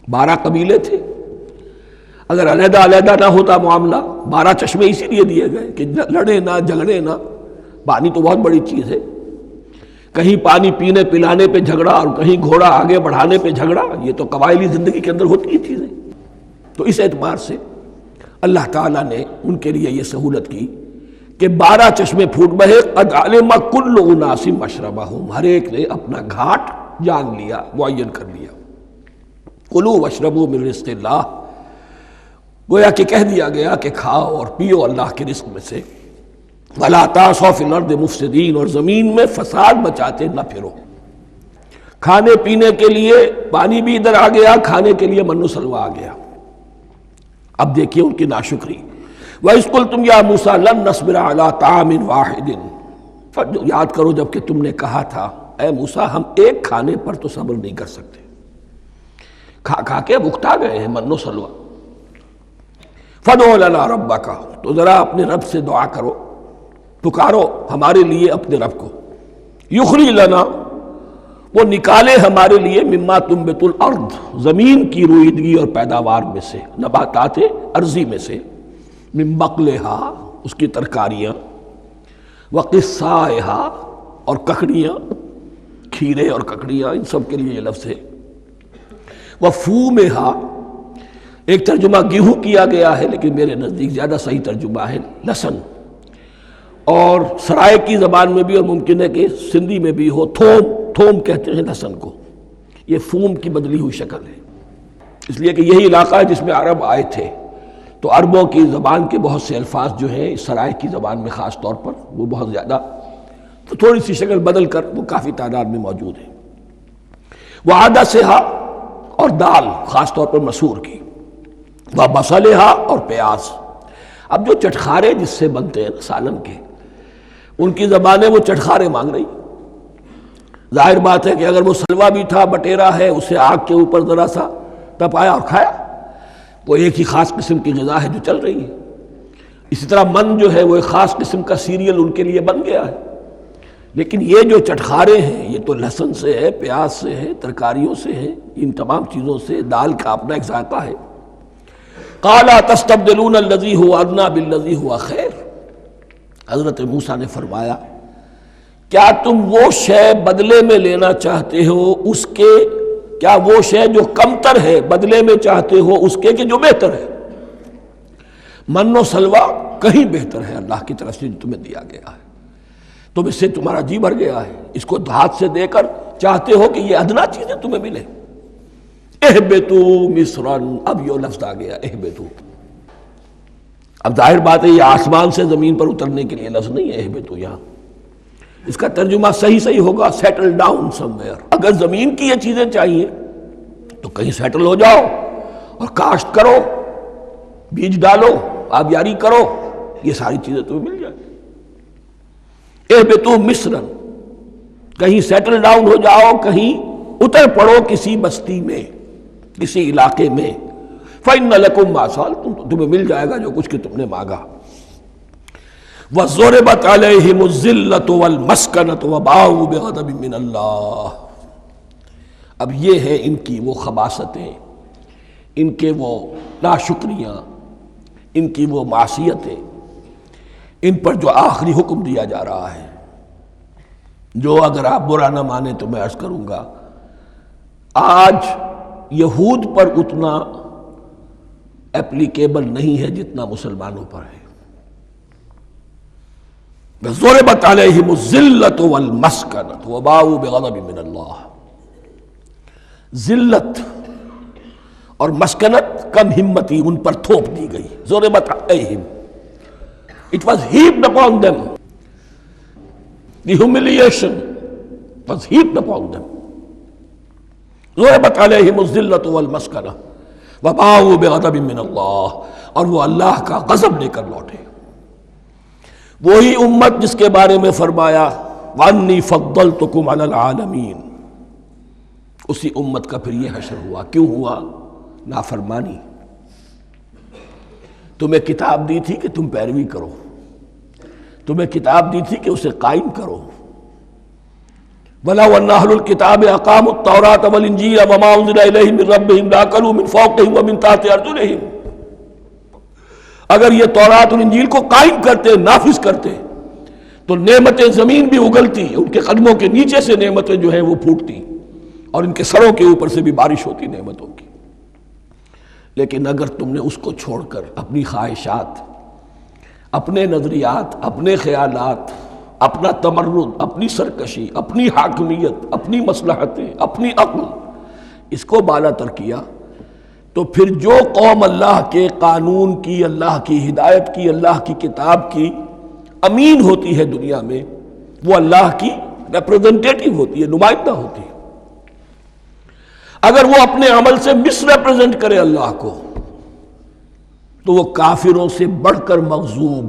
12 قبیلے تھے، اگر علیحدہ علیحدہ نہ ہوتا معاملہ، 12 چشمے اسی لیے دیے گئے کہ لڑے نہ جھگڑے نہ۔ پانی تو بہت بڑی چیز ہے، کہیں پانی پینے پلانے پہ جھگڑا اور کہیں گھوڑا آگے بڑھانے پہ جھگڑا، یہ تو قبائلی زندگی کے اندر ہوتی ہی چیزیں۔ تو اس اعتبار سے اللہ تعالیٰ نے ان کے لیے یہ سہولت کی کہ 12 چشمے پھوٹ بہے۔ قد علم کل اناس مشربہم، ہر ایک نے اپنا گھاٹ جان لیا، معین کر لیا۔ کلوا واشربوا من رزق اللہ، گویا کہ کہہ دیا گیا کہ کھاؤ اور پیو اللہ کے رزق میں سے۔ ولا تعثوا فی الارض مفسدین، اور زمین میں فساد مچاتے نہ پھرو۔ کھانے پینے کے لیے پانی بھی ادھر آ گیا، کھانے کے لیے من و سلوہ آ گیا۔ اب دیکھیے ان کی ناشکری۔ وَإِذْ قُلْتُمْ يَا مُوسَىٰ لَن نَّصْبِرَ عَلَىٰ طَعَامٍ وَاحِدٍ، یاد کرو جب کہ تم نے کہا تھا اے موسیٰ ہم ایک کھانے پر تو صبر نہیں کر سکتے، کھا کھا کے بکتا گئے ہیں من و سلوہ۔ فَادْعُ لَنَا رَبَّكَ، تو ذرا اپنے رب سے دعا کرو، پکارو ہمارے لیے اپنے رب کو۔ یخرج لنا، وہ نکالے ہمارے لیے، مما تنبت الارض، زمین کی روئیدگی اور پیداوار میں سے، نباتات ارضی میں سے، من بقلہا، اس کی ترکاریاں، وقصائہا، اور ککڑیاں، کھیرے اور ککڑیاں، ان سب کے لیے یہ لفظ ہے۔ وفومہا، ایک ترجمہ گیہوں کیا گیا ہے لیکن میرے نزدیک زیادہ صحیح ترجمہ ہے لہسن، اور سرائے کی زبان میں بھی اور ممکن ہے کہ سندھی میں بھی ہو تھوم، تھوم کہتے ہیں لہسن کو، یہ فوم کی بدلی ہوئی شکل ہے، اس لیے کہ یہی علاقہ ہے جس میں عرب آئے تھے، تو عربوں کی زبان کے بہت سے الفاظ جو ہیں اس سرائے کی زبان میں خاص طور پر وہ بہت زیادہ، تو تھوڑی سی شکل بدل کر وہ کافی تعداد میں موجود ہے۔ وعدسہا، اور دال خاص طور پر مسور کی، وبصلہا، اور پیاز۔ اب جو چٹخارے جس سے بنتے ہیں سالن کے، ان کی زبانیں وہ چٹخارے مانگ رہی۔ ظاہر بات ہے کہ اگر وہ سلوا بھی تھا، بٹیرا ہے، اسے آگ کے اوپر ذرا سا تپایا اور کھایا، وہ ایک ہی خاص قسم کی غذا ہے جو چل رہی ہے۔ اسی طرح من جو ہے وہ ایک خاص قسم کا سیریل ان کے لیے بن گیا ہے، لیکن یہ جو چٹخارے ہیں یہ تو لہسن سے ہے، پیاز سے ہے، ترکاریوں سے ہے، ان تمام چیزوں سے، دال کا اپنا ایک ذائقہ ہے۔ قَالَ تَسْتَبْدِلُونَ الَّذِي هُوَ أَدْنَىٰ بِالَّذِي هُوَ خَيْرٌ، حضرت موسیٰ نے فرمایا کیا تم وہ شے بدلے میں لینا چاہتے ہو اس کے، کیا وہ شے جو کمتر ہے بدلے میں چاہتے ہو اس کے کہ جو بہتر ہے؟ من و سلوہ کہیں بہتر ہے اللہ کی طرف سے جو تمہیں دیا گیا ہے، تم اس سے تمہارا جی بھر گیا ہے، اس کو ہاتھ سے دے کر چاہتے ہو کہ یہ ادنا چیزیں تمہیں ملے۔ اہبطوا مصرا، اب یہ لفظ آ گیا اہبطوا۔ اب ظاہر بات ہے یہ آسمان سے زمین پر اترنے کے لیے لفظ نہیں ہے اہبطوا، یہاں اس کا ترجمہ صحیح ہوگا سیٹل ڈاؤن سم ویئر۔ اگر زمین کی یہ چیزیں چاہیے تو کہیں سیٹل ہو جاؤ اور کاشت کرو، بیج ڈالو، آبیاری کرو، یہ ساری چیزیں تمہیں مل جائیں۔ اہبطوا مصرا، کہیں سیٹل ڈاؤن ہو جاؤ، کہیں اتر پڑو کسی بستی میں، کسی علاقے میں۔ فَإِنَّ لَكُمْ مَا سَأَلْتُمْ، تمہیں مل جائے گا جو کچھ کہ تم نے مانگا۔ وَضُرِبَتْ عَلَيْهِمُ الذِّلَّةُ وَالْمَسْكَنَةُ وَبَاءُوا بِغَضَبٍ مِّنَ اللَّهِ۔ اب یہ ہے ان کی وہ خباثتیں، ان کے وہ ناشکریاں، ان کی وہ معصیتیں، ان پر جو آخری حکم دیا جا رہا ہے، جو اگر آپ برا نہ مانیں تو میں عرض کروں گا آج یہود پر اتنا اپلیکیبل نہیں ہے جتنا مسلمانوں پر ہے۔ ضربت علیہم الذلۃ والمسکنۃ وباؤوا بغضب من اللہ۔ ذلت اور مسکنت، کم ہمتی ان پر تھوپ دی گئی۔ ضربت علیہم، it was heaped upon them. The humiliation was heaped upon them. ضربت علیہم الذلۃ والمسکنۃ وباؤوا بغضب من اللہ، اور وہ اللہ کا غضب لے کر لوٹے۔ وہی امت جس کے بارے میں فرمایا وَأَنِّي فَضَّلْتُكُمْ عَلَى الْعَالَمِينَ، اسی امت کا پھر یہ حشر ہوا۔ کیوں ہوا؟ نافرمانی۔ تمہیں کتاب دی تھی کہ تم پیروی کرو، تمہیں کتاب دی تھی کہ اسے قائم کرو۔ وَلَوْ أَنَّ أَهْلَ الْكِتَابِ أَقَامُوا التَّوْرَاةَ وَالْإِنْجِيلَ وَمَا أُنزِلَ إِلَيْهِم مِّن رَّبِّهِمْ لَأَكَلُوا مِن فَوْقِهِمْ وَمِن تَحْتِ أَرْجُلِهِمْ۔ اگر یہ تورات اور انجیل کو قائم کرتے، نافذ کرتے، تو نعمتیں زمین بھی اگلتی، ان کے قدموں کے نیچے سے نعمتیں جو ہیں وہ پھوٹتی، اور ان کے سروں کے اوپر سے بھی بارش ہوتی نعمتوں کی۔ لیکن اگر تم نے اس کو چھوڑ کر اپنی خواہشات، اپنے نظریات، اپنے خیالات، اپنا تمرد، اپنی سرکشی، اپنی حاکمیت، اپنی مصلحتیں، اپنی عقل، اس کو بالا تر کیا، تو پھر جو قوم اللہ کے قانون کی، اللہ کی ہدایت کی، اللہ کی کتاب کی امین ہوتی ہے دنیا میں، وہ اللہ کی ریپرزنٹیٹو ہوتی ہے، نمائندہ ہوتی ہے۔ اگر وہ اپنے عمل سے مس ریپرزنٹ کرے اللہ کو، تو وہ کافروں سے بڑھ کر مغضوب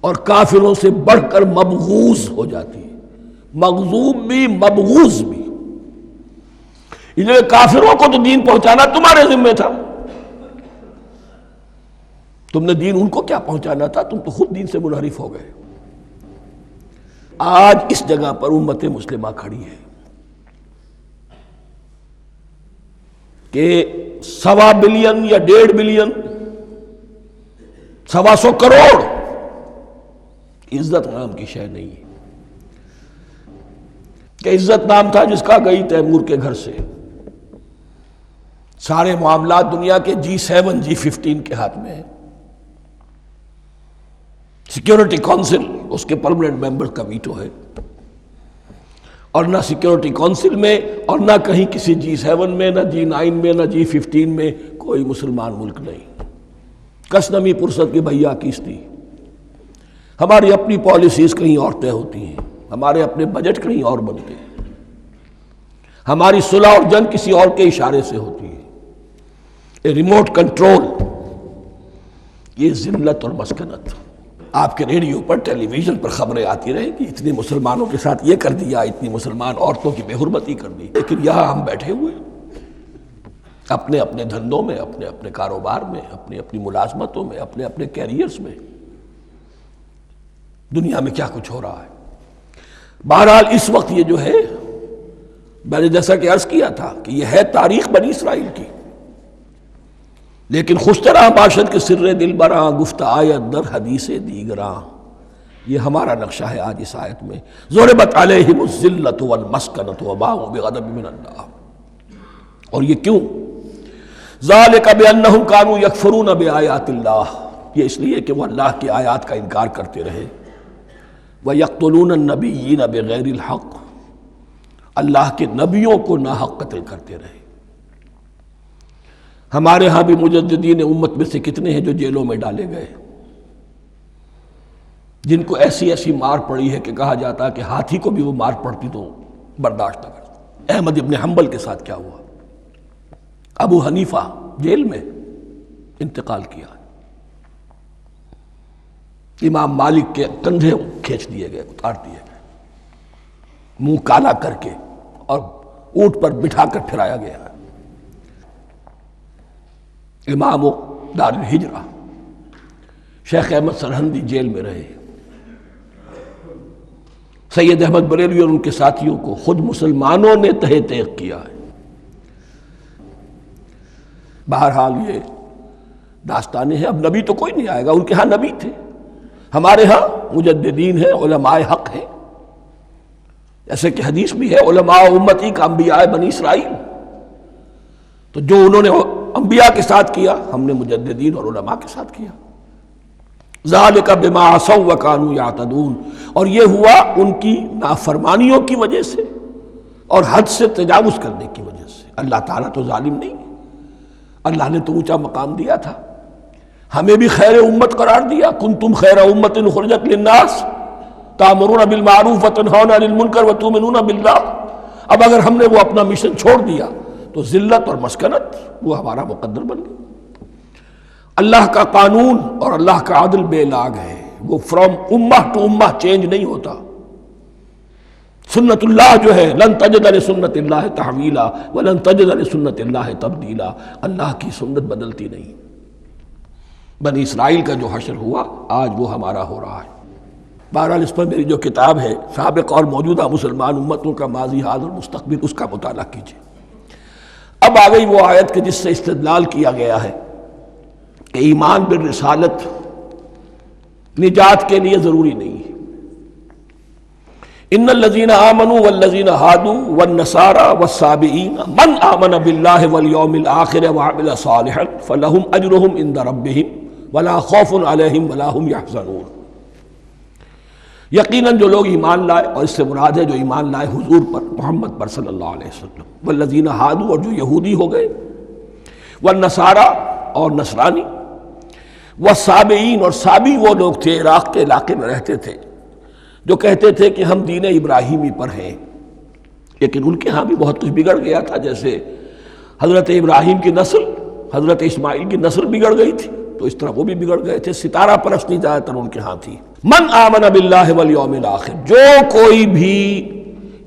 اور کافروں سے بڑھ کر مبغوض ہو جاتی ہے، مغضوب بھی مبغوض بھی۔ اس لیے کافروں کو تو دین پہنچانا تمہارے ذمہ تھا، تم نے دین ان کو کیا پہنچانا تھا، تم تو خود دین سے منحرف ہو گئے۔ آج اس جگہ پر امت مسلمہ کھڑی ہے کہ 1.25 بلین یا 1.5 بلین، 125 کروڑ عزت نام کی شے نہیں ہے، کہ عزت نام تھا جس کا گئی تیمور کے گھر سے، سارے معاملات دنیا کے G7 G15 کے ہاتھ میں ہیں، سیکیورٹی کونسل اس کے پرماننٹ ممبر کا ویٹو ہے، اور نہ سیکیورٹی کونسل میں اور نہ کہیں کسی G7 میں، نہ G9 میں، نہ G15 میں کوئی مسلمان ملک نہیں۔ کس نمی پرست کی بھیا کیستی، ہماری اپنی پالیسیز کہیں اور طے ہوتی ہیں، ہمارے اپنے بجٹ کہیں اور بنتے ہیں، ہماری صلح اور جنگ کسی اور کے اشارے سے ہوتی ہے، ریموٹ کنٹرول۔ یہ ذلت اور مسکنت۔ آپ کے ریڈیو پر، ٹیلی ویژن پر خبریں آتی رہیں کہ اتنے مسلمانوں کے ساتھ یہ کر دیا، اتنی مسلمان عورتوں کی بے حرمتی کر دی، لیکن یہاں ہم بیٹھے ہوئے اپنے اپنے دھندوں میں، اپنے اپنے کاروبار میں، اپنی اپنی ملازمتوں میں، اپنے اپنے کیریئرز میں، دنیا میں کیا کچھ ہو رہا ہے۔ بہرحال اس وقت یہ جو ہے، میں نے جیسا کہ عرض کیا تھا کہ یہ ہے تاریخ بنی اسرائیل کی، لیکن خوشترا باشد کے سر دل براں، گفت آیت در حدیث دیگراں، یہ ہمارا نقشہ ہے آج اس آیت میں۔ ضربت علیہم الذلۃ والمسکنۃ وباؤوا بغضب من اللہ۔ اور یہ کیوں؟ ذالک بانہم کانوا یکفرون بآیات اللہ، یہ اس لیے کہ وہ اللہ کی آیات کا انکار کرتے رہے۔ وَيَقْتُلُونَ النَّبِيِّينَ بِغَيْرِ الْحَقِّ، اللہ کے نبیوں کو ناحق قتل کرتے رہے۔ ہمارے ہاں بھی مجددین امت میں سے کتنے ہیں جو جیلوں میں ڈالے گئے، جن کو ایسی ایسی مار پڑی ہے کہ کہا جاتا ہے کہ ہاتھی کو بھی وہ مار پڑتی تو برداشت نہ کرتا۔ احمد ابن حنبل کے ساتھ کیا ہوا؟ ابو حنیفہ جیل میں انتقال کیا، امام مالک کے کندھے کھینچ دیے گئے، اتار دیے گئے، منہ کالا کر کے اور اونٹ پر بٹھا کر پھرایا گیا۔ امام دار الہجرہ شیخ احمد سرہندی جیل میں رہے، سید احمد بریلوی اور ان کے ساتھیوں کو خود مسلمانوں نے تہہ تیغ کیا ہے۔ بہرحال یہ داستانیں ہیں، اب نبی تو کوئی نہیں آئے گا، ان کے ہاں نبی تھے، ہمارے ہاں مجددین ہیں، علماء حق ہیں، جیسے کہ حدیث بھی ہے علماء امتی کا انبیاء بنی اسرائیل، تو جو انہوں نے انبیاء کے ساتھ کیا ہم نے مجددین اور علماء کے ساتھ کیا۔ ذالک بما عصوا وکانوا یعتدون، اور یہ ہوا ان کی نافرمانیوں کی وجہ سے اور حد سے تجاوز کرنے کی وجہ سے۔ اللہ تعالیٰ تو ظالم نہیں ہے، اللہ نے تو اونچا مقام دیا تھا، ہمیں بھی خیر امت قرار دیا، کنتم خیر امت اخرجت للناس تأمرون بالمعروف وتنہون عن المنکر وتؤمنون باللہ۔ اب اگر ہم نے وہ اپنا مشن چھوڑ دیا تو ذلت اور مسکنت وہ ہمارا مقدر بن گئی۔ اللہ کا قانون اور اللہ کا عدل بے لاگ ہے، وہ فرام امہ ٹو امہ چینج نہیں ہوتا۔ سنت اللہ جو ہے لن تجد لسنت اللہ تحویلا ولن تجد لسنت اللہ تبدیلا، اللہ کی سنت بدلتی نہیں۔ بنی اسرائیل کا جو حشر ہوا آج وہ ہمارا ہو رہا ہے۔ بہرحال اس پر میری جو کتاب ہے سابق اور موجودہ مسلمان امتوں کا ماضی حال اور مستقبل، اس کا مطالعہ کیجیے۔ اب آ گئی وہ آیت کہ جس سے استدلال کیا گیا ہے کہ ایمان بالرسالت نجات کے لیے ضروری نہیں ہے۔ ان الذین آمنوا والذین ہادوا والنصارى والصابئین من آمن باللہ والیوم الآخر وعمل صالحا فلہم اجرہم عند ربہم ولا خوف علیہم ولا ہم یحزنون۔ یقیناً جو لوگ ایمان لائے، اور اس سے مراد ہے جو ایمان لائے حضور پر، محمد پر صلی اللہ علیہ وسلم، والذین ہادوا، اور جو یہودی ہو گئے، والنصارى، اور نصرانی، والصابئین، اور صابی وہ لوگ تھے عراق کے علاقے میں رہتے تھے جو کہتے تھے کہ ہم دین ابراہیمی پر ہیں، لیکن ان کے ہاں بھی بہت کچھ بگڑ گیا تھا، جیسے حضرت ابراہیم کی نسل حضرت اسماعیل کی نسل بگڑ گئی تھی، تو اس طرح وہ بھی بگڑ گئے تھے۔ ستارہ پرستی زیادہ تر ان کے ہاں تھی۔ من آمن باللہ والیوم الآخر، جو کوئی بھی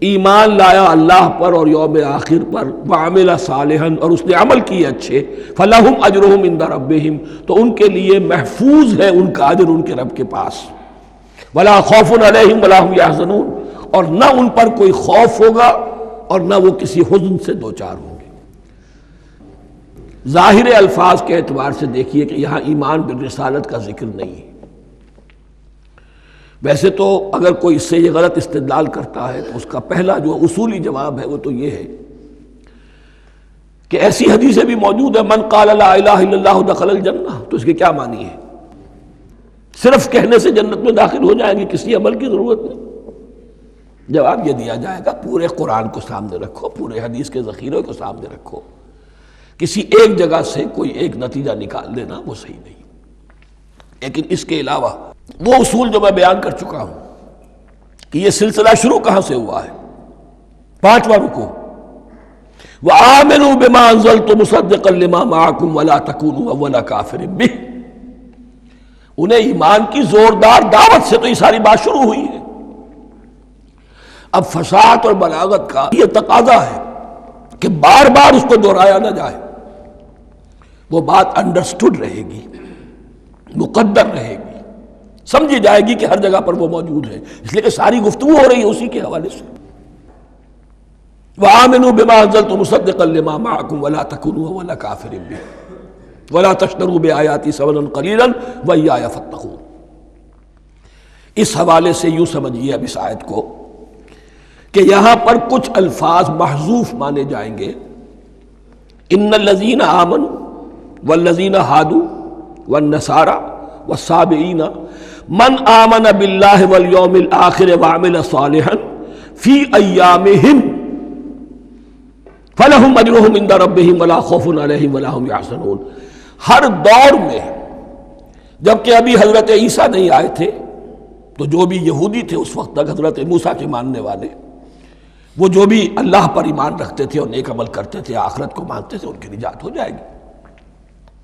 ایمان لایا اللہ پر اور یوم آخر پر، وعمل صالحا، اور اس نے عمل کیے اچھے، فلہم اجرہم عند ربہم، تو ان کے لیے محفوظ ہے ان کا اجر ان کے رب کے پاس، ولا خوف علیہم ولا ہم یحزنون، اور نہ ان پر کوئی خوف ہوگا اور نہ وہ کسی حزن سے دوچار ہوں گے۔ ظاہر الفاظ کے اعتبار سے دیکھیے کہ یہاں ایمان بالرسالت کا ذکر نہیں ہے۔ ویسے تو اگر کوئی اس سے یہ غلط استدلال کرتا ہے تو اس کا پہلا جو اصولی جواب ہے وہ تو یہ ہے کہ ایسی حدیثیں بھی موجود ہیں، من قال لا الہ الا اللہ دخل الجنہ، تو اس کے کیا معنی ہے؟ صرف کہنے سے جنت میں داخل ہو جائیں گے، کسی عمل کی ضرورت نہیں؟ جواب یہ دیا جائے گا پورے قرآن کو سامنے رکھو، پورے حدیث کے ذخیرے کو سامنے رکھو، کسی ایک جگہ سے کوئی ایک نتیجہ نکال دینا وہ صحیح نہیں۔ لیکن اس کے علاوہ وہ اصول جو میں بیان کر چکا ہوں کہ یہ سلسلہ شروع کہاں سے ہوا ہے، 5واں رکوع، وَآمِنُوا بِمَا أَنزَلْتُ مُصَدِّقًا لِمَا مَعَكُمْ وَلَا تَكُونُوا أَوَّلَ كَافِرٍ بِهِ، انہیں ایمان کی زوردار دعوت سے تو یہ ساری بات شروع ہوئی ہے۔ اب فصاحت اور بلاغت کا یہ تقاضا ہے کہ بار بار اس کو دہرایا نہ جائے، وہ بات انڈرسٹوڈ رہے گی، مقدر رہے گی، سمجھی جائے گی کہ ہر جگہ پر وہ موجود ہے، اس لیے کہ ساری گفتگو ہو رہی ہے اسی کے حوالے سے۔ وَآمِنُوا بِمَا أَنزَلْتُ مُصَدِّقًا لِمَا مَعَكُمْ وَلَا تَكُونُوا أَوَّلَ كَافِرٍ بِهِ وَلَا تَشْتَرُوا بِآيَاتِي ثَمَنًا قَلِيلًا وَإِيَّايَ فَاتَّقُونِ۔ اس حوالے سے یوں سمجھیے اب اس آیت کو کہ یہاں پر کچھ الفاظ محذوف مانے جائیں گے، ان الذین آمنوا والذین ہادوا والنصارى والصابئین من آمن باللہ والیوم الآخر وعمل صالحا فی ایامہم فلہم اجرہم عند ربہم ولا خوف علیہم ولا ہم یحزنون۔ ہر دور میں جبکہ ابھی حضرت عیسیٰ نہیں آئے تھے تو جو بھی یہودی تھے اس وقت تک حضرت موسیٰ کے ماننے والے، وہ جو بھی اللہ پر ایمان رکھتے تھے اور نیک عمل کرتے تھے، آخرت کو مانتے تھے، ان کی نجات ہو جائے گی۔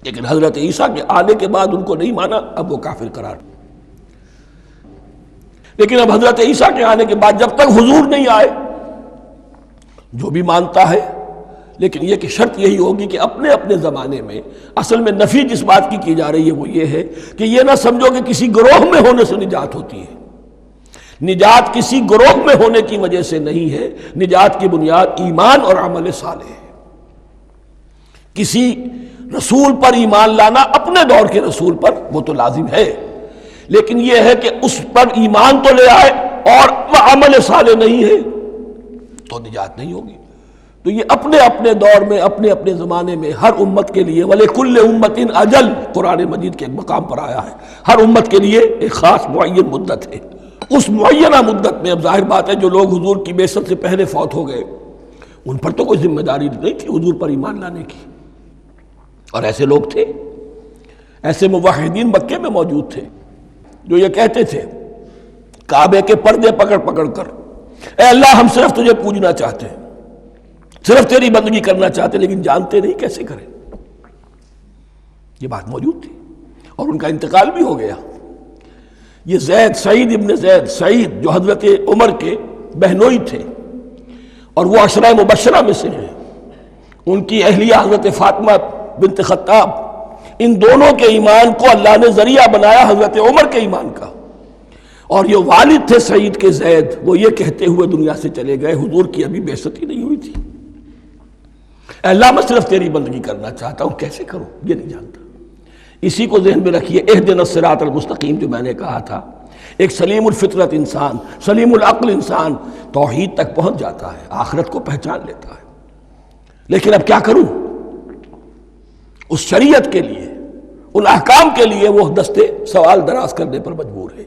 لیکن حضرت عیسیٰ کے آنے کے بعد ان کو نہیں مانا، اب وہ کافر قرار۔ لیکن اب حضرت عیسیٰ کے آنے کے بعد جب تک حضور نہیں آئے جو بھی مانتا ہے لیکن یہ کہ شرط یہی ہوگی کہ اپنے اپنے زمانے میں اصل میں نفی جس بات کی جا رہی ہے وہ یہ ہے کہ یہ نہ سمجھو کہ کسی گروہ میں ہونے سے نجات ہوتی ہے. نجات کسی گروہ میں ہونے کی وجہ سے نہیں ہے، نجات کی بنیاد ایمان اور عمل صالح ہے. کسی رسول پر ایمان لانا اپنے دور کے رسول پر وہ تو لازم ہے، لیکن یہ ہے کہ اس پر ایمان تو لے آئے اور وہ عمل صالح نہیں ہے تو نجات نہیں ہوگی. تو یہ اپنے اپنے دور میں اپنے اپنے زمانے میں ہر امت کے لیے وَلِكُلِّ أُمَّةٍ أَجَلٌ قرآن مجید کے ایک مقام پر آیا ہے، ہر امت کے لیے ایک خاص معین مدت ہے. اس معینہ مدت میں اب ظاہر بات ہے جو لوگ حضور کی بعثت سے پہلے فوت ہو گئے ان پر تو کوئی ذمہ داری نہیں تھی حضور پر ایمان لانے کی، اور ایسے لوگ تھے، ایسے موحدین مکے میں موجود تھے جو یہ کہتے تھے کعبے کے پردے پکڑ پکڑ کر، اے اللہ ہم صرف تجھے پوجنا چاہتے ہیں، صرف تیری بندگی کرنا چاہتے ہیں، لیکن جانتے نہیں کیسے کریں. یہ بات موجود تھی اور ان کا انتقال بھی ہو گیا. یہ زید، سعید ابن زید، سعید جو حضرت عمر کے بہنوئی تھے اور وہ عشرہ مبشرہ میں سے ہیں، ان کی اہلیہ حضرت فاطمہ بنت خطاب، ان دونوں کے ایمان کو اللہ نے ذریعہ بنایا حضرت عمر کے ایمان کا. اور یہ والد تھے سعید کے زید، وہ یہ کہتے ہوئے دنیا سے چلے گئے حضور کی ابھی بعثت ہی نہیں ہوئی تھی، اے اللہ میں صرف تیری بندگی کرنا چاہتا ہوں، کیسے کروں یہ نہیں جانتا. اسی کو ذہن میں رکھیے، اہدنا الصراط المستقیم جو میں نے کہا تھا، ایک سلیم الفطرت انسان، سلیم العقل انسان توحید تک پہنچ جاتا ہے، آخرت کو پہچان لیتا ہے، لیکن اب کیا کروں؟ اس شریعت کے لیے، ان احکام کے لیے وہ دستے سوال دراز کرنے پر مجبور ہے.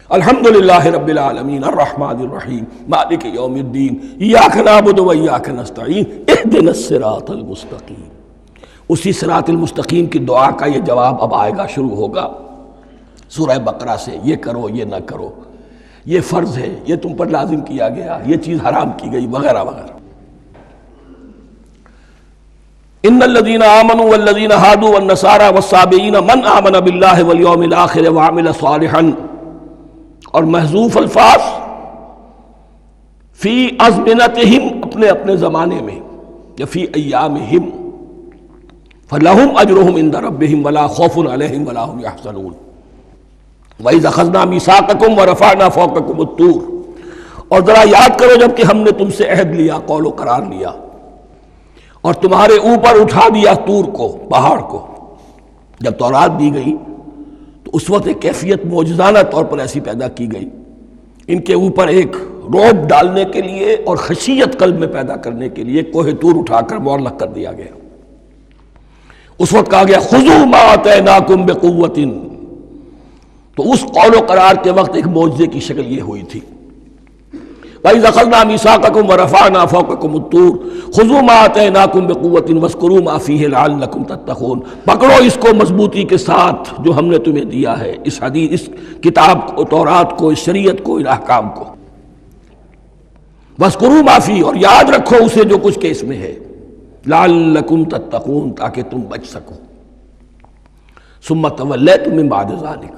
الحمدللہ رب العالمین الرحمن الرحیم مالک یوم الدین ایاک نعبد و ایاک نستعین اہدنا الصراط المستقیم. اسی صراط المستقیم کی دعا کا یہ جواب اب آئے گا، شروع ہوگا سورہ بقرہ سے. یہ کرو، یہ نہ کرو، یہ فرض ہے، یہ تم پر لازم کیا گیا، یہ چیز حرام کی گئی، وغیرہ وغیرہ. ان الذين آمنوا والذين هادوا والنصارى والصابئين من آمن بالله واليوم الآخر وعمل صالحا، اور محذوف الفاظ فی ازمنتہم، اپنے اپنے زمانے میں، یا فی ایامہم، فلہم اجرہم عند ربہم ولا خوف علیہم ولا هم یحزنون. وَإِذْ أَخَذْنَا مِیثَاقَکُمْ وَرَفَعْنَا فَوْقَکُمُ الطُّورَ، اور ذرا یاد کرو جب کہ ہم نے تم سے عہد لیا، قول و قرار لیا، اور تمہارے اوپر اٹھا دیا طور کو، پہاڑ کو. جب تورات دی گئی تو اس وقت ایک کیفیت معجزانہ طور پر ایسی پیدا کی گئی، ان کے اوپر ایک رعب ڈالنے کے لیے اور خشیت قلب میں پیدا کرنے کے لیے کوہ طور اٹھا کر معلق کر دیا گیا. اس وقت کہا گیا خذوا ما آتیناکم بقوۃ، تو اس قول و قرار کے وقت ایک معجزے کی شکل یہ ہوئی تھی. وَإِذْ أَخَذْنَا مِيثَاقَكُمْ وَرَفَعْنَا فَوْقَكُمُ الطُّورَ خُذُوا مَا آتَيْنَاكُمْ بِقُوَّةٍ وَاذْكُرُوا مَا فِيهِ لَعَلَّكُمْ تَتَّقُونَ. پکڑو اس کو مضبوطی کے ساتھ جو ہم نے تمہیں دیا ہے، اس حدیث، اس کتاب کو، تورات کو، اس شریعت کو، ان احکام کو. وَاذْكُرُوا مَا فِيهِ، اور یاد رکھو اسے جو کچھ کہ اس میں ہے، لَعَلَّكُمْ تَتَّقُونَ، تاکہ تم بچ سکو. ثُمَّ تَوَلَّيْتُم مِّن بَعْدِ ذَلِكَ،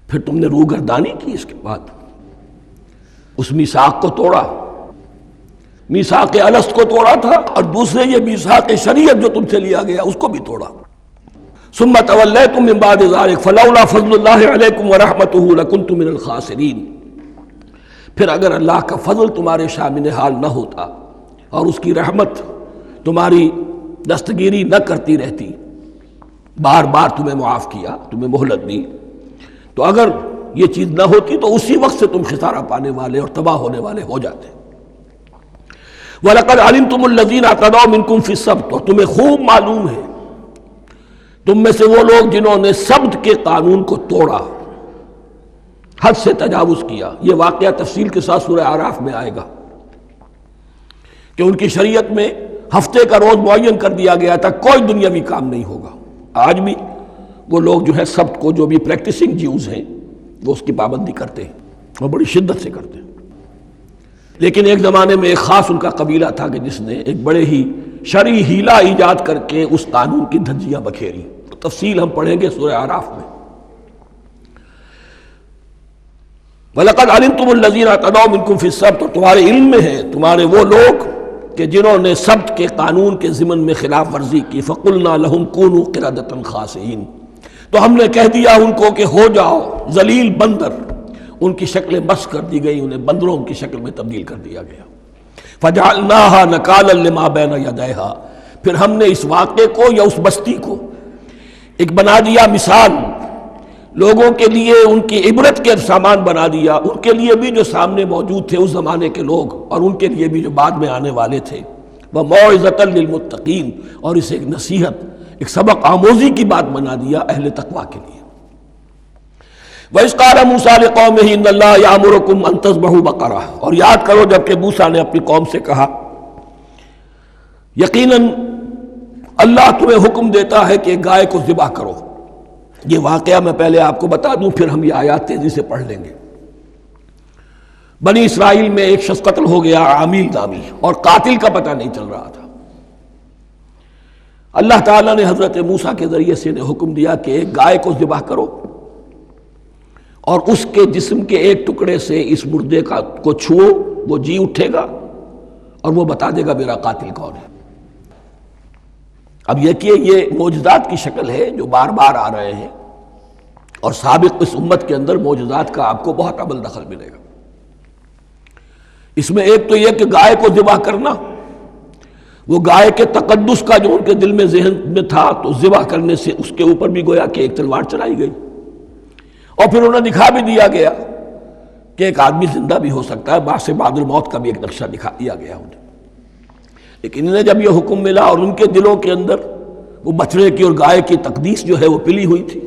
پھر تم نے روگردانی کی اس کے بعد، اس میثاق کو توڑا، میثاق الست کو توڑا تھا، اور دوسرے یہ میثاق شریعت جو تم سے لیا گیا اس کو بھی توڑا. ثم تولیتم من بعد ذلک فلولا فضل اللہ علیکم ورحمتہ لکنتم من الخاسرین. پھر اگر اللہ کا فضل تمہارے شامل حال نہ ہوتا اور اس کی رحمت تمہاری دستگیری نہ کرتی رہتی، بار بار تمہیں معاف کیا، تمہیں مہلت دی، تو اگر یہ چیز نہ ہوتی تو اسی وقت سے تم خسارہ پانے والے اور تباہ ہونے والے ہو جاتے. وَلَقَدْ عَلِمْتُمُ الَّذِينَ اعْتَدَوْا مِنْكُمْ فِي السَّبْتِ، اور تمہیں خوب معلوم ہے تم میں سے وہ لوگ جنہوں نے سبت کے قانون کو توڑا، حد سے تجاوز کیا. یہ واقعہ تفصیل کے ساتھ سورہ اعراف میں آئے گا کہ ان کی شریعت میں ہفتے کا روز معین کر دیا گیا تھا، کوئی دنیاوی کام نہیں ہوگا. آج بھی وہ لوگ جو ہے سبت کو، جو بھی پریکٹسنگ جیوز ہیں، وہ اس کی پابندی کرتے ہیں اور بڑی شدت سے کرتے ہیں. لیکن ایک زمانے میں ایک خاص ان کا قبیلہ تھا کہ جس نے ایک بڑے ہی شرعی ہیلا ایجاد کر کے اس قانون کی دھجیاں بکھیری. تفصیل ہم پڑھیں گے سورہ اعراف میں. وَلَقَدْ عَلِمْتُمُ الَّذِينَ اعْتَدَوْا مِنْكُمْ فِي السَّبْتِ، اور تمہارے علم میں ہے تمہارے وہ لوگ کہ جنہوں نے سبت کے قانون کے ضمن میں خلاف ورزی کی فَقُلْنَا لَهُمْ كُونُوا قِرَدَةً خَاسِئِينَ، تو ہم نے کہہ دیا ان کو کہ ہو جاؤ ذلیل بندر، ان کی شکلیں مسخ کر دی گئی، انہیں بندروں کی شکل میں تبدیل کر دیا گیا۔ فَجَعَلْنَاهَا نَكَالًا لِمَا بَيْنَ يَدَيْهَا، پھر ہم نے اس واقعے کو یا اس بستی کو ایک بنا دیا مثال، لوگوں کے لیے ان کی عبرت کے سامان بنا دیا، ان کے لیے بھی جو سامنے موجود تھے اس زمانے کے لوگ اور ان کے لیے بھی جو بعد میں آنے والے تھے، وَمَوْعِظَةً لِّلْمُتَّقِينَ، اور اسے ایک نصیحت، ایک سبق آموزی کی بات بنا دیا اہل تقویٰ کے لیے۔ وَإِذْ قَالَ مُوسَىٰ لِقَوْمِهِ إِنَّ اللَّهَ يَأْمُرُكُمْ أَن تَذْبَحُوا بَقَرَةً، اور یاد کرو جب کہ موسیٰ نے اپنی قوم سے کہا یقیناً اللہ تمہیں حکم دیتا ہے کہ گائے کو ذبح کرو۔ یہ واقعہ میں پہلے آپ کو بتا دوں، پھر ہم یہ آیات تیزی سے پڑھ لیں گے۔ بنی اسرائیل میں ایک شخص قتل ہو گیا عامیل نامی، اور قاتل کا پتہ نہیں چل رہا تھا۔ اللہ تعالیٰ نے حضرت موسیٰ کے ذریعے سے انہیں حکم دیا کہ ایک گائے کو ذبح کرو اور اس کے جسم کے ایک ٹکڑے سے اس مردے کو چھوؤ، وہ جی اٹھے گا اور وہ بتا دے گا میرا قاتل کون ہے۔ اب یہ کہ یہ معجزات کی شکل ہے جو بار بار آ رہے ہیں، اور سابق اس امت کے اندر معجزات کا آپ کو بہت عمل دخل ملے گا۔ اس میں ایک تو یہ کہ گائے کو ذبح کرنا، وہ گائے کے تقدس کا جو ان کے دل میں ذہن میں تھا، تو ذبح کرنے سے اس کے اوپر بھی گویا کہ ایک تلوار چلائی گئی، اور پھر انہیں دکھا بھی دیا گیا کہ ایک آدمی زندہ بھی ہو سکتا ہے، بعد سے بعد الموت کا بھی ایک نقشہ دکھا دیا گیا انہیں۔ لیکن انہیں جب یہ حکم ملا اور ان کے دلوں کے اندر وہ بچڑے کی اور گائے کی تقدیس جو ہے وہ پلی ہوئی تھی،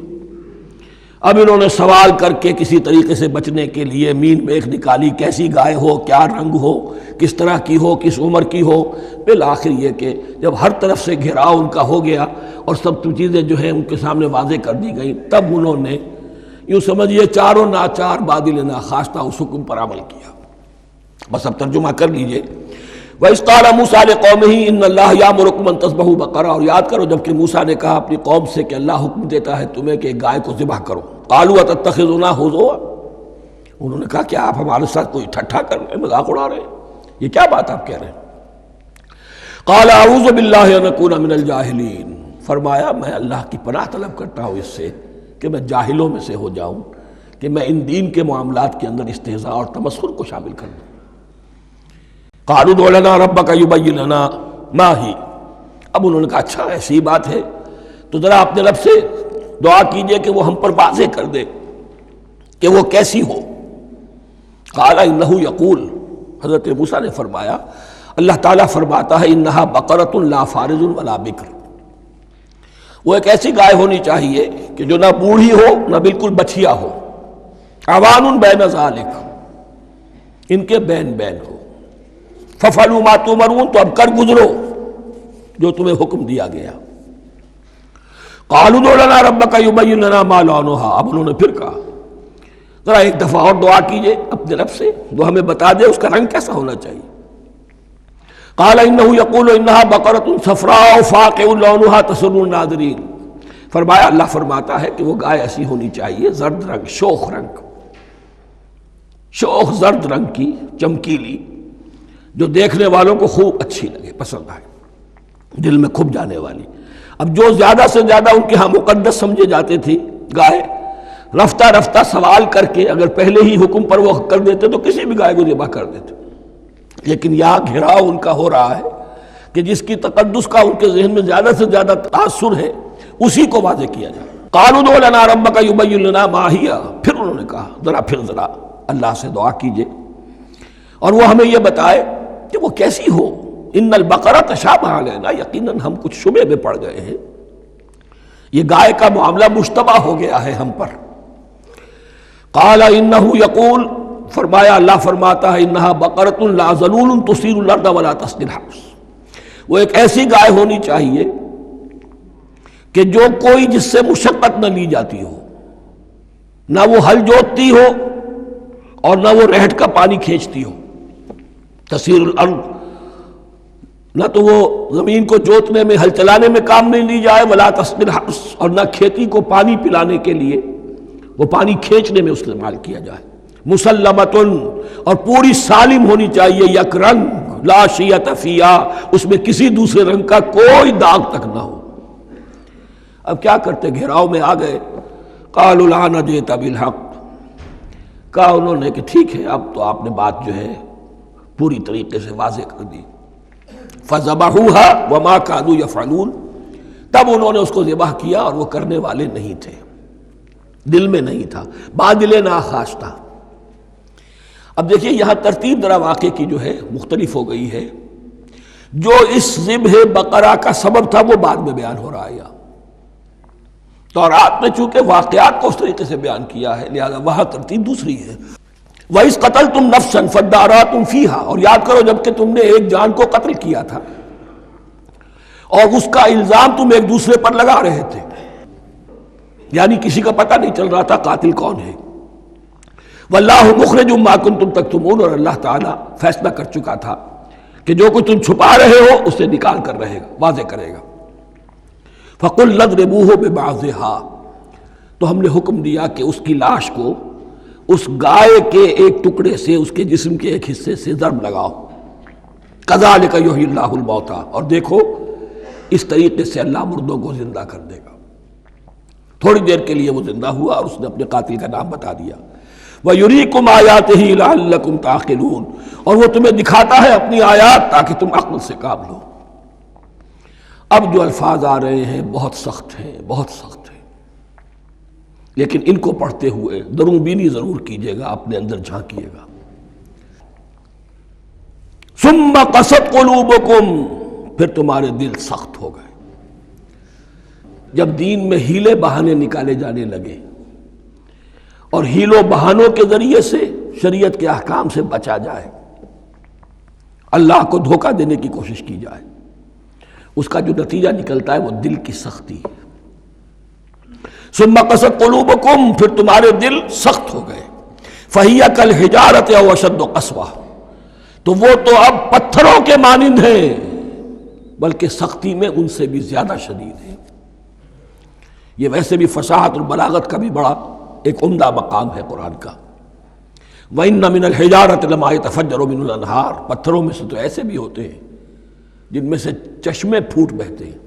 اب انہوں نے سوال کر کے کسی طریقے سے بچنے کے لیے مین میخ نکالی، کیسی گائے ہو، کیا رنگ ہو، کس طرح کی ہو، کس عمر کی ہو۔ بالآخر یہ کہ جب ہر طرف سے گھیراؤ ان کا ہو گیا اور سب چیزیں جو ہیں ان کے سامنے واضح کر دی گئیں، تب انہوں نے یوں سمجھیے چاروں ناچار بادل ناخواستہ اس حکم پر عمل کیا۔ بس اب ترجمہ کر لیجئے۔ وَإِذْ قَالَ مُوسَىٰ لِقَوْمِهِ إِنَّ اللَّهَ يَأْمُرُكُمْ أَن تَذْبَحُوا بَقَرَةً، اور یاد کرو جب کہ موسیٰ نے کہا اپنی قوم سے کہ اللہ حکم دیتا ہے تمہیں کہ ایک گائے کو ذبح کرو۔ قَالُوا أَتَتَّخِذُنَا هُزُوًا، انہوں نے کہا کیا آپ ہمارے ساتھ کوئی ٹھٹھا کر رہے ہیں، مذاق اڑا رہے ہیں، یہ کیا بات آپ کہہ رہے ہیں؟ قَالَ أَعُوذُ بِاللَّهِ أَنْ أَكُونَ مِنَ الْجَاهِلِينَ، فرمایا میں اللہ کی پناہ طلب کرتا ہوں اس سے کہ میں جاہلوں میں سے ہو جاؤں، کہ میں ان دین کے معاملات کے اندر استہزاء اور تمسخر کو شامل کر دوں۔ قالوا ادع لنا ربک یبین لنا ما ہی، اب انہوں نے کہا اچھا ایسی بات ہے تو ذرا اپنے رب سے دعا کیجئے کہ وہ ہم پر واضح کر دے کہ وہ کیسی ہو۔ قال انہ یقول، حضرت موسیٰ نے فرمایا اللہ تعالیٰ فرماتا ہے انہا بقرۃ لا فارض ولا بکر، وہ ایک ایسی گائے ہونی چاہیے کہ جو نہ بوڑھی ہو نہ بالکل بچھیا ہو، عوان بین ذالک، ان کے بین بین ہو۔ فَفَعَلُوا مَا تُؤْمَرُونَ، تو اب کر گزرو جو تمہیں حکم دیا گیا۔ قَالُوا ادْعُ لَنَا رَبَّكَ يُبَيِّن لَنَا مَا لَوْنُهَا، اب انہوں نے پھر کہا ذرا ایک دفعہ اور دعا کیجئے اپنے رب سے، وہ ہمیں بتا دے اس کا رنگ کیسا ہونا چاہیے۔ قَالَ إِنَّهُ يَقُولُ إِنَّهَا بَقَرَةٌ صَفْرَاءُ فَاقِعٌ لَوْنُهَا تَسُرُّ النَّاظِرِينَ، فرمایا اللہ فرماتا ہے کہ وہ گائے ایسی ہونی چاہیے زرد رنگ، شوخ رنگ، شوخ زرد رنگ کی، چمکیلی، جو دیکھنے والوں کو خوب اچھی لگے، پسند آئے، دل میں کھپ جانے والی۔ اب جو زیادہ سے زیادہ ان کے ہاں مقدس سمجھے جاتے تھی گائے، رفتہ رفتہ سوال کر کے اگر پہلے ہی حکم پر وہ کر دیتے تو کسی بھی گائے کو ذبح کر دیتے، لیکن یہاں گھیراؤ ان کا ہو رہا ہے کہ جس کی تقدس کا ان کے ذہن میں زیادہ سے زیادہ تاثر ہے اسی کو واضح کیا جائے۔ قالوا ادع لنا ربک یبین لنا ما ہی، پھر انہوں نے کہا ذرا اللہ سے دعا کیجئے اور وہ ہمیں یہ بتائے کہ وہ کیسی ہو۔ ان البقرہ تشابہ علینا، یقیناً ہم کچھ شبے میں پڑ گئے ہیں، یہ گائے کا معاملہ مشتبہ ہو گیا ہے ہم پر۔ قال انہ یقول، فرمایا اللہ فرماتا ہے انہا بقرۃ لا ذلول تثیر الارض ولا تسقی الحرث، وہ ایک ایسی گائے ہونی چاہیے کہ جو کوئی جس سے مشقت نہ لی جاتی ہو، نہ وہ ہل جوتتی ہو اور نہ وہ رہٹ کا پانی کھینچتی ہو۔ تسیر الارض، نہ تو وہ زمین کو جوتنے میں ہل چلانے میں کام نہیں لی جائے، ولا تسقی الحرث، اور نہ کھیتی کو پانی پلانے کے لیے وہ پانی کھینچنے میں استعمال کیا جائے۔ مسلمتن، اور پوری سالم ہونی چاہیے، یک رنگ، لا شیۃ فیہا، اس میں کسی دوسرے رنگ کا کوئی داغ تک نہ ہو۔ اب کیا کرتے، گھیراؤ میں آ گئے۔ قالوا الآن جئت بالحق، کہا انہوں نے کہ ٹھیک ہے اب تو آپ نے بات جو ہے پوری طریقے سے واضح کر دی۔ فذبحوها وما كانوا يفعلون، تب انہوں نے اس کو ذبح کیا اور وہ کرنے والے نہیں تھے، دل میں نہیں تھا، بادل ناخواش تھا۔ اب دیکھیے یہاں ترتیب ذرا واقعے کی جو ہے مختلف ہو گئی ہے۔ جو اس ذبح بقرہ کا سبب تھا وہ بعد میں بیان ہو رہا ہے یہاں، تورات میں چونکہ واقعات کو اس طریقے سے بیان کیا ہے لہذا وہاں ترتیب دوسری ہے۔ وَإِذْ قَتَلْتُمْ نَفْسًا فَادَّارَأْتُمْ فِيهَا، اور یاد کرو جب کہ تم نے ایک جان کو قتل کیا تھا اور اس کا الزام تم ایک دوسرے پر لگا رہے تھے، یعنی کسی کا پتہ نہیں چل رہا تھا قاتل کون ہے۔ وَاللَّهُ مُخْرِجٌ مَا كُنتُمْ تَكْتُمُونَ، اور اللہ تعالیٰ فیصلہ کر چکا تھا کہ جو کچھ تم چھپا رہے ہو اسے نکال کر رہے گا، واضح کرے گا۔ فَقُلْ اضْرِبُوهُ بِبَعْضِهَا، تو ہم نے حکم دیا کہ اس کی لاش کو اس گائے کے ایک ٹکڑے سے، اس کے جسم کے ایک حصے سے ضرب لگاؤ۔ كَذَلِكَ يُحْيِي اللَّهُ الْمَوْتَى، اور دیکھو اس طریقے سے اللہ مردوں کو زندہ کر دے گا۔ تھوڑی دیر کے لیے وہ زندہ ہوا اور اس نے اپنے قاتل کا نام بتا دیا۔ وَيُرِيكُمْ آيَاتِهِ لَعَلَّكُمْ تَعْقِلُونَ، اور وہ تمہیں دکھاتا ہے اپنی آیات تاکہ تم عقل سے کام لو۔ اب جو الفاظ آ رہے ہیں بہت سخت ہیں، بہت سخت ہیں، لیکن ان کو پڑھتے ہوئے درون بینی ضرور کیجیے گا، اپنے اندر جھانکیے گا۔ ثُمَّ قَسَتْ قُلُوبُكُمْ، پھر تمہارے دل سخت ہو گئے۔ جب دین میں ہیلے بہانے نکالے جانے لگے اور ہیلوں بہانوں کے ذریعے سے شریعت کے احکام سے بچا جائے، اللہ کو دھوکہ دینے کی کوشش کی جائے، اس کا جو نتیجہ نکلتا ہے وہ دل کی سختی ہے۔ ثم قست قلوبکم، پھر تمہارے دل سخت ہو گئے۔ فہی کالحجارۃ او اشد قسوہ، تو وہ تو اب پتھروں کے مانند ہیں بلکہ سختی میں ان سے بھی زیادہ شدید ہے۔ یہ ویسے بھی فصاحت اور بلاغت کا بھی بڑا ایک عمدہ مقام ہے قرآن کا۔ وَإِنَّ مِنَ الْحِجَارَةِ لَمَا يَتَفَجَّرُ مِنْهُ الْأَنْهَارُ، پتھروں میں سے تو ایسے بھی ہوتے ہیں جن میں سے چشمے پھوٹ بہتے ہیں۔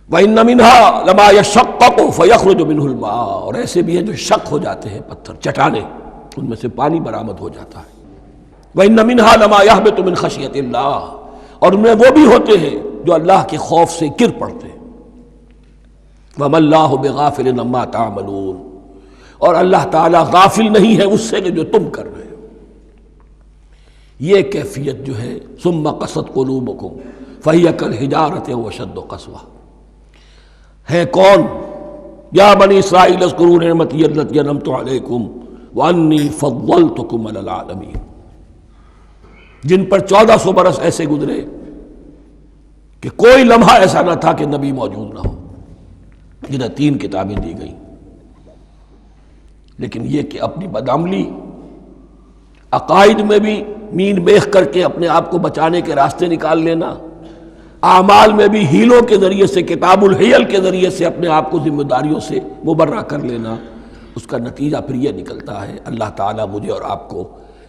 وَإِنَّ مِنْهَا لَمَا يَشَقَّقُ فَيَخْرُجُ مِنْهُ الْمَاءُ، اور ایسے بھی ہیں جو شق ہو جاتے ہیں، پتھر چٹانیں، ان میں سے پانی برآمد ہو جاتا ہے۔ وَإِنَّ مِنْهَا لَمَا يَهْبِطُ مِنْ خَشْيَةِ اللَّهِ، اور ان میں وہ بھی ہوتے ہیں جو اللہ کے خوف سے گر پڑتے ہیں۔ وَمَا اللَّهُ بِغَافِلٍ عَمَّا تَعْمَلُونَ، اور اللہ تعالیٰ غافل نہیں ہے اس سے کہ جو تم کر رہے ہو۔ یہ کیفیت جو ہے ثم قست قلوبکم فہی کالحجارۃ او اشد قسوہ، ہے کون؟ یا بنی اسرائیل اذکروا نعمتی التی انعمت علیکم وانی فضلتکم علی العالمین، جن پر 1400 برس ایسے گزرے کہ کوئی لمحہ ایسا نہ تھا کہ نبی موجود نہ ہو، جنہیں 3 کتابیں دی گئیں۔ لیکن یہ کہ اپنی بدعملی، عقائد میں بھی مین بیخ کر کے اپنے آپ کو بچانے کے راستے نکال لینا، اعمال میں بھی ہیلوں کے ذریعے سے، کتاب الحیل کے ذریعے سے اپنے آپ کو ذمہ داریوں سے مبرہ کر لینا، اس کا نتیجہ پھر یہ نکلتا ہے۔ اللہ تعالیٰ مجھے اور آپ کو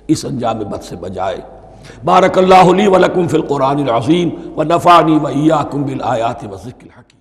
اس انجام بد سے بچائے۔ بارک اللہ لی ولکم فی القرآن العظیم ونفعنی وإیاکم بالآیات والذکر الحکیم۔